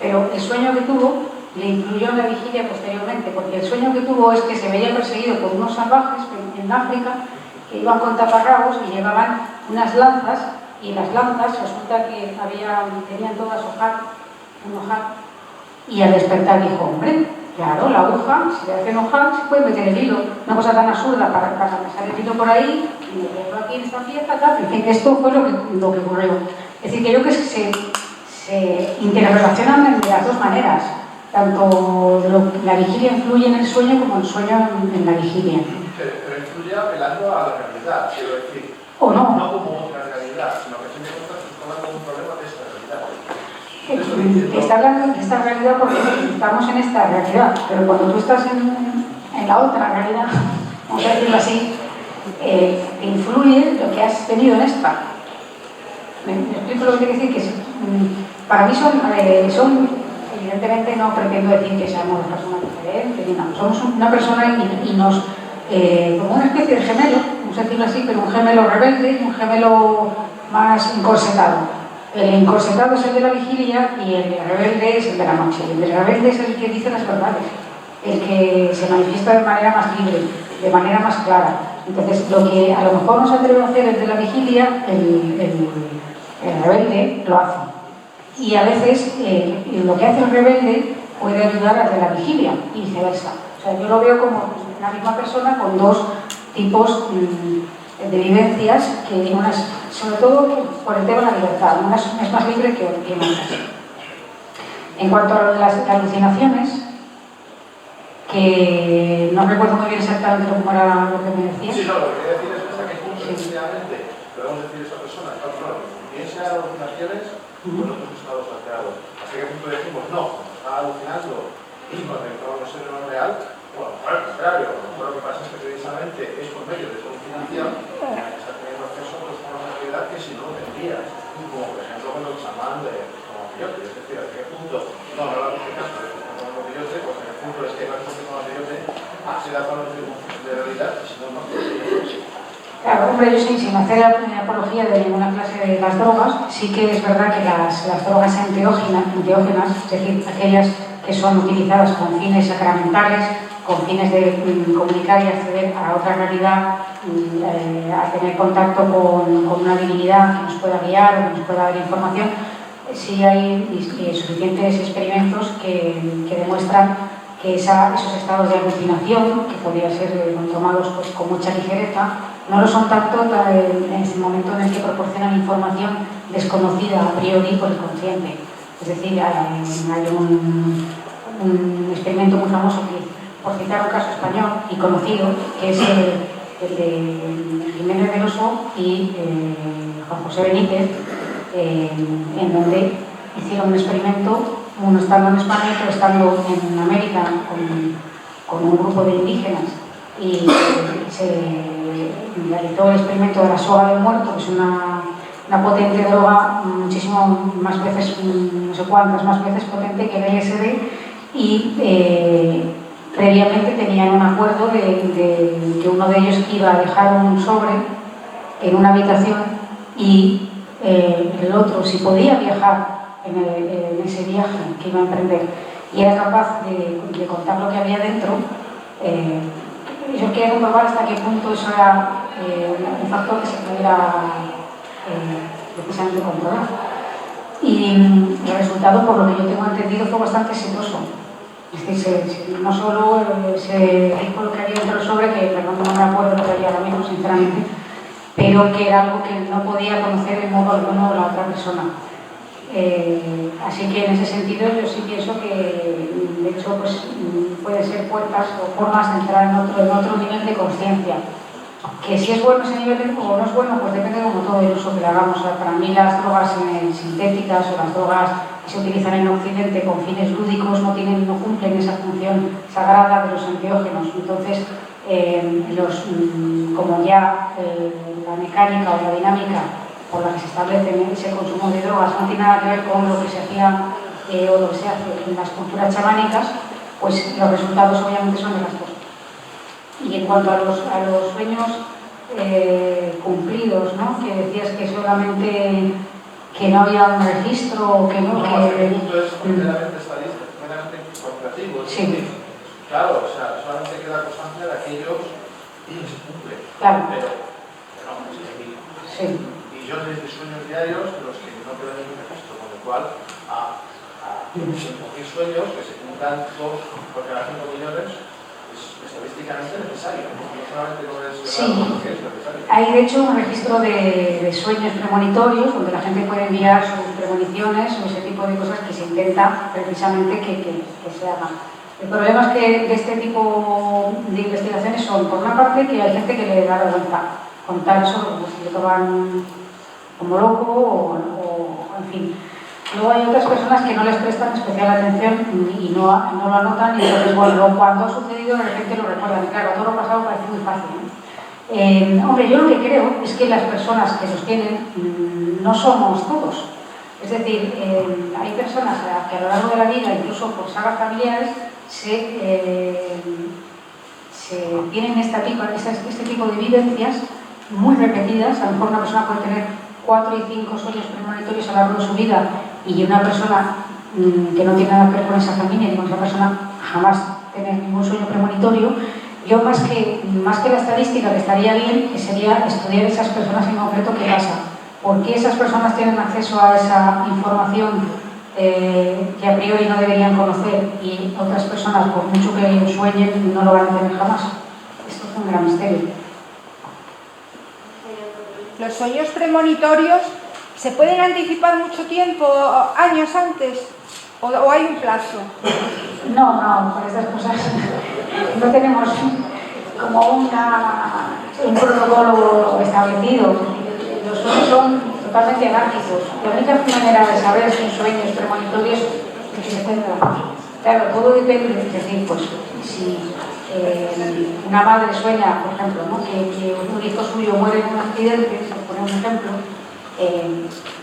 pero el sueño que tuvo le influyó en la vigilia posteriormente, porque el sueño que tuvo es que se veía perseguido por unos salvajes en África que iban con taparrabos y llevaban unas lanzas, y las lanzas resulta que tenían todas un ojal, y al despertar dijo, hombre, claro, la aguja, si le hace enojar, se puede meter el hilo, una cosa tan absurda para pasar el hilo por ahí, y meterlo aquí en esta pieza, tal. En fin, esto fue lo que ocurrió. Es decir, que yo creo que se interrelacionan de las dos maneras. Tanto la vigilia influye en el sueño como el sueño en la vigilia. Pero influye apelando a la realidad, quiero decir. ¿O no? No como otra realidad, sino que a fin de cuentas está hablando de un problema de esta realidad. Está hablando de esta realidad porque estamos en esta realidad, pero cuando tú estás en la otra realidad, vamos a decirlo así, te influye lo que has tenido en esta. ¿Me explico lo que quiero decir? Que para mí son, evidentemente no pretendo decir que seamos personas diferentes, ni nada. Somos una persona y nos, como una especie de gemelo, vamos a decirlo así, pero un gemelo rebelde y un gemelo más encorsetado. El encorsetado es el de la vigilia y el rebelde es el de la noche. El rebelde es el que dice las verdades, el que se manifiesta de manera más libre, de manera más clara. Entonces, lo que a lo mejor no se atreve a hacer el de la vigilia, el rebelde lo hace. Y a veces lo que hace el rebelde puede ayudar al de la vigilia y viceversa. O sea, yo lo veo como una misma persona con dos tipos de vivencias, que unas, sobre todo por el tema de la libertad, unas es más libre que otras. En cuanto a las alucinaciones, que no recuerdo muy bien exactamente cómo era lo que me decías. Sí, no, lo que quería decir es hasta qué punto efectivamente podemos decir a esa persona, claro, piensa en alucinaciones con otros estados alterados. Hasta qué punto decimos, no, está alucinando y cuando entramos en ser no real, bueno, al contrario, lo que pasa es que precisamente es por medio de su alucinación que está teniendo acceso a otros formas de realidad que si no lo tendría, como por ejemplo cuando nos llaman de como pillote, es decir, hasta qué punto, no la alucinación, pero como pillote, pues en el punto es que la cosa como pillote se da con los mismos de realidad y si no, no podría. Claro, hombre, yo sí, sin hacer apología de ninguna clase de las drogas, sí que es verdad que las drogas enteógenas, es decir, aquellas que son utilizadas con fines sacramentales, con fines de comunicar y acceder a otra realidad, a tener contacto con una divinidad que nos pueda guiar o que nos pueda dar información, sí hay suficientes experimentos que demuestran que esos estados de alucinación, que podrían ser tomados pues, con mucha ligereza, no lo son tanto en ese momento en el que proporcionan información desconocida a priori por el consciente. Es decir, hay un experimento muy famoso que, por citar un caso español y conocido, que es el de Jiménez del Oso y Juan José Benítez, en donde hicieron un experimento, uno estando en España y otro estando en América con un grupo de indígenas, y se realizó el experimento de la soga del muerto, que es una potente droga, muchísimo más veces, no sé cuántas más veces potente que el LSD, y previamente tenían un acuerdo de que uno de ellos iba a dejar un sobre en una habitación y el otro, si podía viajar en ese viaje que iba a emprender y era capaz de contar lo que había dentro, ellos querían comprobar hasta qué punto eso era un factor que se pudiera precisamente comprobar. Y el resultado, por lo que yo tengo entendido, fue bastante exitoso. Es decir, no solo se dijo lo que había dentro del sobre, que perdón, no me acuerdo lo que había ahora mismo, sinceramente, pero que era algo que no podía conocer de modo alguno la otra persona. Así que en ese sentido yo sí pienso que de hecho pues, pueden ser puertas o formas de entrar en otro nivel de conciencia. Que si es bueno ese nivel o no es bueno, pues depende como todo el uso que le hagamos. O sea, para mí las drogas sintéticas o las drogas que se utilizan en Occidente con fines lúdicos no cumplen esa función sagrada de los enteógenos. Entonces, como ya la mecánica o la dinámica por la que se establece ese consumo de drogas no tiene nada que ver con lo que se hacía o lo que se hace en las culturas chamánicas, pues los resultados obviamente son desastrosos. Y en cuanto a los sueños cumplidos, ¿no? Que decías que solamente que no había un registro o que no... No, el punto es meramente estadístico, meramente cuantitativo. Sí. Claro, o sea, solamente queda constancia de aquellos que se cumplen. Claro. Pero no, es que hay Sí. millones de sueños diarios de los que no queda ningún registro, con lo cual a 100.000 sueños que se cumplan todos, porque a 5 millones es estadísticamente necesario. No solamente no es porque es necesario. Hay de hecho un registro de sueños premonitorios donde la gente puede enviar sus premoniciones o ese tipo de cosas que se intenta precisamente que se hagan. El problema es que de este tipo de investigaciones son, por una parte, que hay gente que le da vergüenza contar eso, pues, si lo toman como loco o en fin. Luego hay otras personas que no les prestan especial atención y no lo anotan y entonces, bueno, cuando ha sucedido de repente lo recuerdan. Y claro, todo lo pasado parece muy fácil, ¿no? Hombre, yo lo que creo es que las personas que sostienen no somos todos. Es decir, hay personas que a lo largo de la vida, incluso por sagas familiares, tienen este tipo de vivencias muy repetidas. A lo mejor una persona puede tener 4 y 5 sueños premonitorios a lo largo de su vida y una persona que no tiene nada que ver con esa familia ni con esa persona jamás tener ningún sueño premonitorio. Yo más que la estadística, que estaría bien, que sería estudiar esas personas en concreto qué pasa. ¿Por qué esas personas tienen acceso a esa información que a priori no deberían conocer y otras personas, por mucho que sueñen, no lo van a tener jamás? Esto es un gran misterio. Los sueños premonitorios se pueden anticipar mucho tiempo, años antes, o hay un plazo. No, para estas cosas no tenemos como un protocolo establecido. Los sueños son totalmente anárquicos. La única manera de saber si un sueño es premonitorio es que se cuenta. Claro, todo depende, es decir, pues si una madre sueña, por ejemplo, ¿no? que un hijo suyo muere en un accidente, por poner un ejemplo,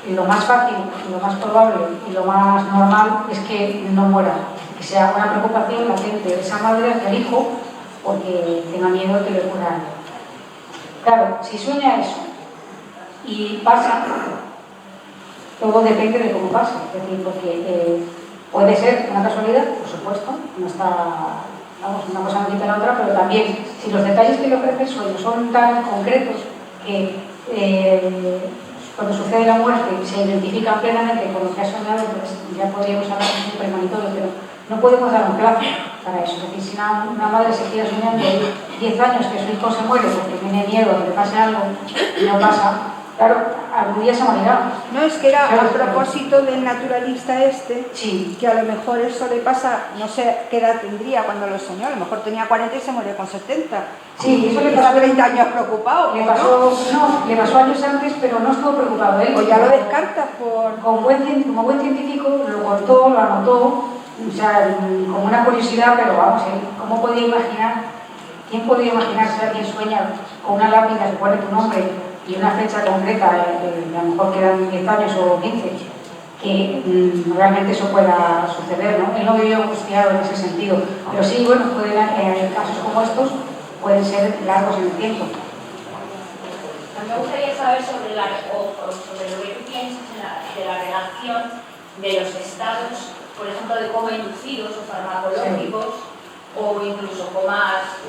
lo más fácil, lo más probable y lo más normal es que no muera, que sea una preocupación latente de esa madre hacia el hijo porque tenga miedo de que le ocurra algo. Claro, si sueña eso y pasa, todo depende de cómo pase, es decir, porque puede ser una casualidad, por supuesto, no está, vamos, una cosa no quita la otra, pero también, si los detalles que le ofrece el sueño son tan concretos que cuando sucede la muerte se identifican plenamente con lo que ha soñado, pues ya podríamos hablar de un premonitorio, pero no podemos dar un plazo para eso. Es decir, si una madre se queda soñando 10 años que su hijo se muere porque tiene miedo a que le pase algo y no pasa, claro, algún día se morirá. No, es que era Claro, a propósito del naturalista sí. que a lo mejor eso le pasa, no sé qué edad tendría cuando lo soñó, a lo mejor tenía 40 y se murió con 70. Sí, eso le Está pasó 30 años preocupado, Le ¿o pasó, no, le pasó años antes, pero no estuvo preocupado él. O ya lo descartas por... Como buen científico lo contó, lo anotó, o sea, como una curiosidad, pero vamos, ¿cómo podía imaginar? ¿Quién podría imaginarse a alguien sueña con una lápida que pone tu nombre y una fecha concreta, a lo mejor quedan 10 años o 15, que realmente eso pueda suceder, ¿no? Él no vivió angustiado en ese sentido, pero sí, bueno, casos como estos pueden ser largos en el tiempo. Me gustaría saber sobre lo que tú piensas de la relación de los estados, por ejemplo, de coma inducidos o farmacológicos, o incluso comas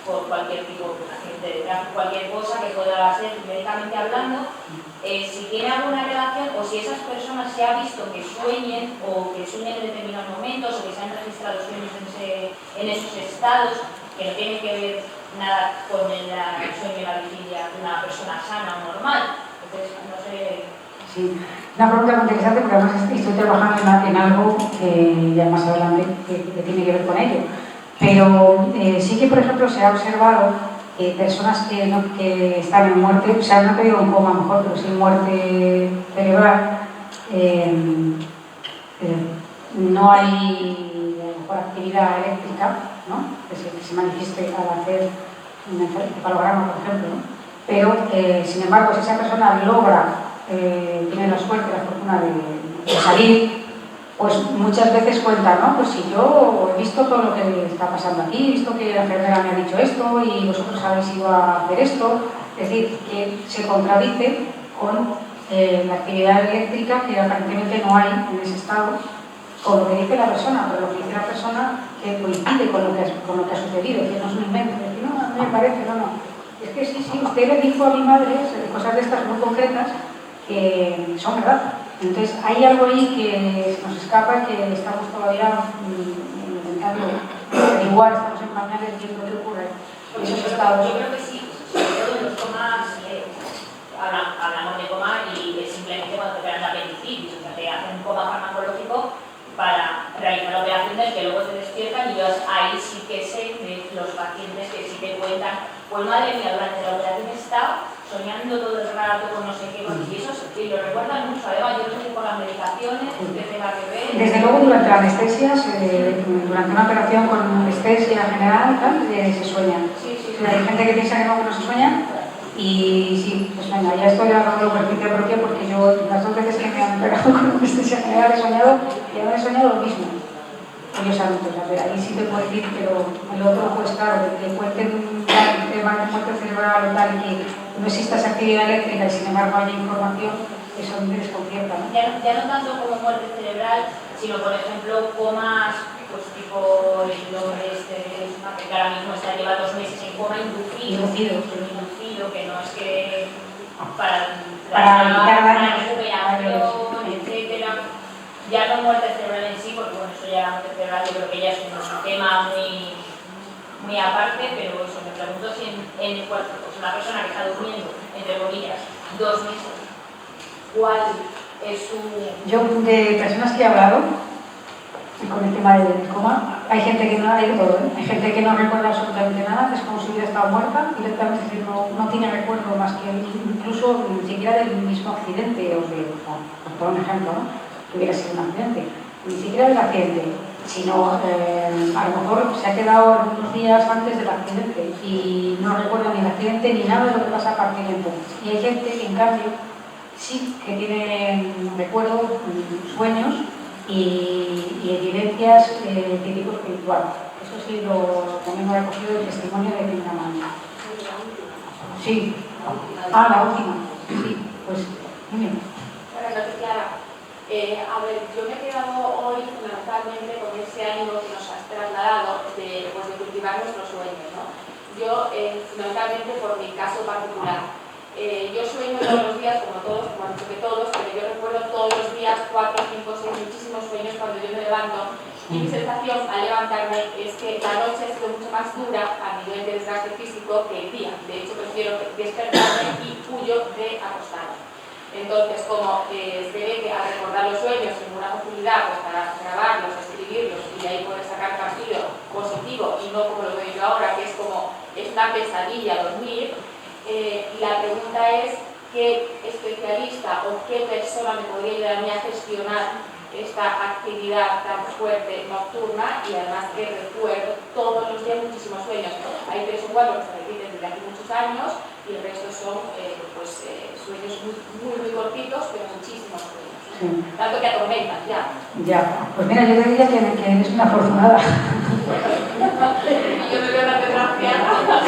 por cualquier tipo de cualquier cosa que pueda ser médicamente hablando, si tiene alguna relación o si esas personas se ha visto que sueñen o que sueñen en determinados momentos o que se han registrado sueños en esos estados que no tienen que ver nada con el sueño y la vigilia de una persona sana o normal. Entonces, no sé Sí, una pregunta muy interesante porque además estoy trabajando en algo que ya más adelante que tiene que ver con ello. Pero sí que, por ejemplo, se ha observado personas que están en muerte, o sea, no te digo en coma a lo mejor, pero sí en muerte cerebral, no hay a lo mejor actividad eléctrica, ¿no? que se manifieste al hacer un encefalograma, por ejemplo, ¿no? Pero, sin embargo, si esa persona logra, tiene la suerte, la fortuna de salir, pues muchas veces cuenta, ¿no? Pues si yo he visto todo lo que está pasando aquí, he visto que la enfermera me ha dicho esto y vosotros habéis ido a hacer esto, es decir, que se contradice con la actividad eléctrica que aparentemente no hay en ese estado, con lo que dice la persona, pero lo que dice la persona que coincide con lo que ha sucedido, que no es un invento, que no, a mí me parece, no. Es que sí, usted le dijo a mi madre cosas de estas muy concretas que son verdad. Entonces hay algo ahí que se nos escapa, que estamos todavía intentando averiguar, estamos en pañales viendo qué ocurre en esos estados. Yo creo que sí, sobre todo en los comas, hablamos de coma y es simplemente cuando te operan la apendicitis, o sea, te hacen un coma farmacológico para realizar operaciones que luego te despiertan y yo ahí sí que sé de los pacientes que sí te cuentan, pues madre mía, durante la operación estaba soñando todo el rato con no sé qué, y eso sí, lo recuerdan mucho, además yo no sé por las medicaciones, que tenga que ver. Desde luego durante la anestesia, durante una operación con anestesia general, tal, se sueña. Sí. Hay gente que piensa que no se sueña. Y sí, pues venga, ya estoy hablando por experiencia propia porque yo las 2 veces que me han pegado con anestesia general he soñado y ahora he soñado lo mismo. Ellos saben, pues a ver, ahí sí te puedo decir, pero el otro pues claro, que cuenten un tema de muerte cerebral o tal y que no exista esa actividad eléctrica y sin embargo haya información, eso me desconcierta, ¿no? Ya no tanto como muerte cerebral, sino por ejemplo comas, pues tipo el nombre que ahora mismo está lleva 2 meses en coma inducido, que no es que para la recuperación, etcétera. Ya no muerte cerebral en sí, porque bueno, eso ya muerte cerebral yo creo que ya es un tema muy aparte, pero eso me pregunto si en el cuerpo, pues una persona que está durmiendo, entre comillas, 2 meses, ¿cuál es su...? Yo, de personas que he hablado, con el tema del coma, hay gente que no, hay de todo, ¿eh? Hay gente que no recuerda absolutamente nada, es como si hubiera estado muerta, directamente, es decir, no tiene recuerdo más que incluso ni siquiera del mismo accidente, por un ejemplo, ¿no? Que hubiera sido un accidente, ni siquiera del accidente, sino a lo mejor se ha quedado unos días antes del accidente y no recuerda ni el accidente ni nada de lo que pasa a partir de entonces. Y hay gente que en cambio sí que tiene recuerdos, sueños y evidencias de tipo espiritual. Eso sí también lo he recogido del testimonio de primera mano. Sí. La última. Sí, pues dime. Buenas noches, Clara. A ver, yo me he quedado hoy fundamentalmente con ese ánimo que nos has trasladado de cultivar nuestros sueños, ¿no? Yo, fundamentalmente por mi caso particular. Yo sueño todos los días, como todos, como han dicho que todos, pero yo recuerdo todos los días 4, 5, 6, muchísimos sueños cuando yo me levanto. Y mi sensación al levantarme es que la noche ha sido mucho más dura a nivel de desgaste físico que el día. De hecho, prefiero despertarme y huyo de acostarme. Entonces, como se ve que al recordar los sueños tengo una facilidad pues, para grabarlos, escribirlos y de ahí poder sacar partido positivo y no como lo veo yo ahora, que es como es una pesadilla dormir, la pregunta es qué especialista o qué persona me podría ayudar a mí a gestionar esta actividad tan fuerte nocturna y además que recuerdo todos los días muchísimos sueños. Hay 3 o 4 que se repiten desde hace muchos años y el resto son sueños muy cortitos, pero muchísimos sueños. Sí. Tanto que atormentan, ya. Ya, pues mira, yo te diría que eres una afortunada. Y yo me veo una desgraciada.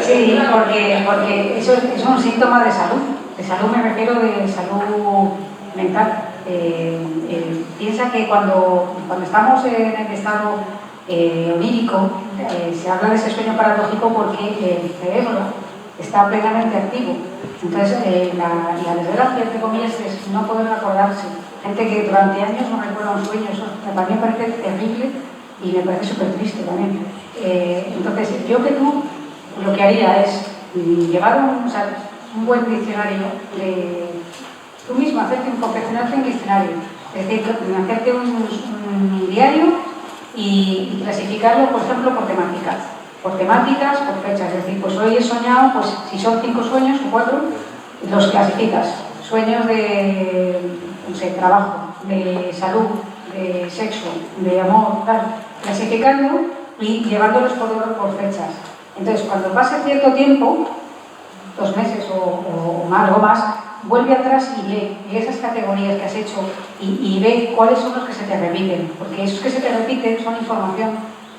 Sí, porque eso es un síntoma de salud. De salud me refiero de salud mental. Piensa que cuando estamos en el estado onírico, se habla de ese sueño paradójico porque el cerebro está plenamente activo. Entonces, la desgracia, entre comillas, es no poder acordarse. Gente que durante años no recuerda un sueño, eso también me parece terrible y me parece súper triste también. Entonces, yo que tú lo que haría es llevar un buen diccionario tú mismo confeccionarte un diccionario, es decir, hacerte un diario y clasificarlo, por ejemplo, por temáticas, por fechas. Es decir, pues hoy he soñado, pues si son 5 sueños o 4, los clasificas. Sueños de, no sé, trabajo, de salud, de sexo, de amor, tal, clasificando y llevándolos por fechas. Entonces, cuando pase cierto tiempo, 2 meses o algo más, vuelve atrás y lee esas categorías que has hecho y ve cuáles son los que se te repiten, porque esos que se te repiten son información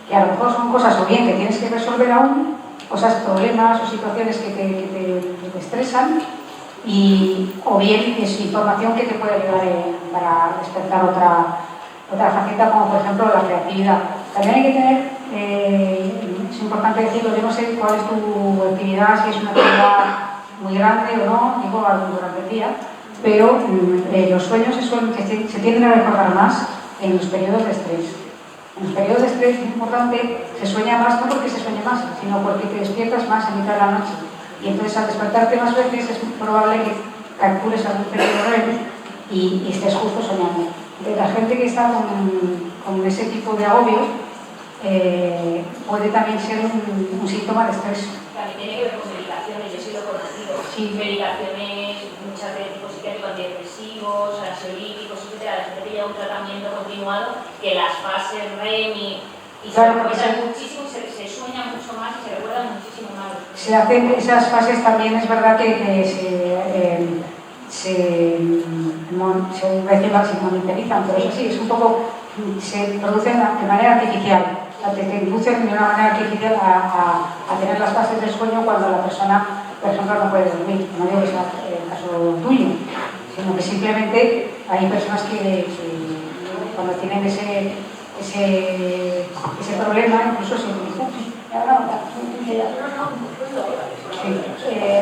que a lo mejor son cosas o bien que tienes que resolver aún, cosas, problemas o situaciones que te estresan, o bien es información que te puede ayudar para despertar otra faceta, como por ejemplo la creatividad. También hay que tener, es importante decirlo, yo no sé cuál es tu actividad, si es una actividad muy grande o no, digo durante el día, pero los sueños se tienden a recordar más en los periodos de estrés. En los periodos de estrés es importante, se sueña más, no porque se sueñe más, sino porque te despiertas más en mitad de la noche. Y entonces al despertarte más veces es probable que calcules algún periodo REM y estés justo soñando. Entonces la gente que está con ese tipo de agobio puede también ser un síntoma de estrés. También tiene que ver con medicaciones, yo sí lo he conocido. Sí. Medicaciones, muchas de tipo psiquiátrico, antidepresivos, ansiolíticos, etc. La gente que lleva un tratamiento continuado, que las fases REM y claro, se recuerdan muchísimo, se sueña mucho más y se recuerdan muchísimo más. Se hacen esas fases también, es verdad que se monitorizan, pero eso sí, es un poco, se producen de manera artificial. Te inducen de una manera artificial a tener las fases del sueño cuando la persona, por ejemplo, no puede dormir. No digo que sea el caso tuyo, sino que simplemente hay personas que cuando tienen ese problema, incluso se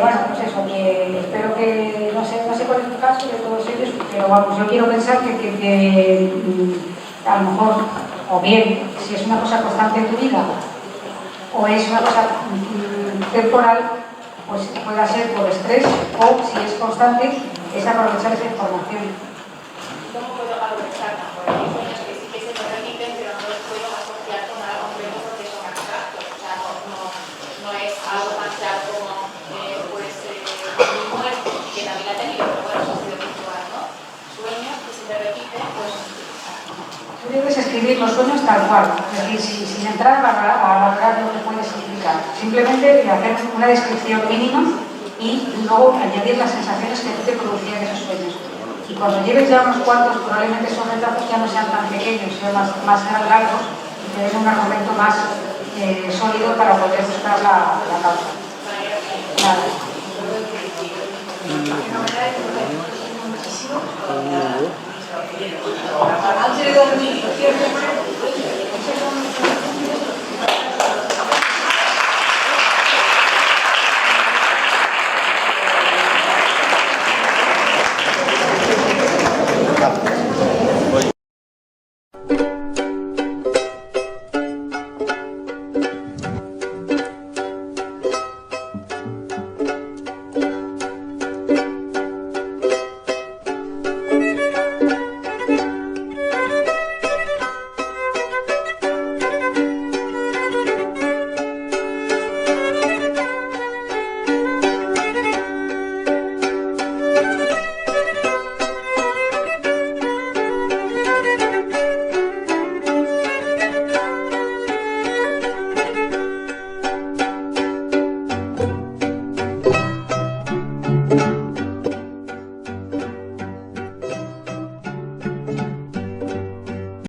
bueno, pues eso, que espero que, no sé cuál es tu caso de todos ellos, pero vamos, yo quiero pensar que a lo mejor, o bien, si es una cosa constante en tu vida, o es una cosa temporal, pues pueda ser por estrés, o si es constante, es aprovechar esa información. ¿Cómo puedo aprovecharla? Porque hay sueños que sí que se me repiten, pero no los puedo asociar con algo concreto porque son abstractos. O sea, no es algo tan claro como mi muerte, que también la he tenido, pero bueno, eso ha sido puntual, ¿no? Sueños que se me repiten, pues... Tú debes escribir los sueños tal cual, es decir, sin entrar a valorar lo que puede significar. Simplemente hacer una descripción mínima y luego añadir las sensaciones que te producían esos sueños. Y cuando lleves ya unos cuantos, probablemente esos retazos ya no sean tan pequeños, sean más largos y te den un argumento más sólido para poder buscar la causa. Nada. Antes de dormir,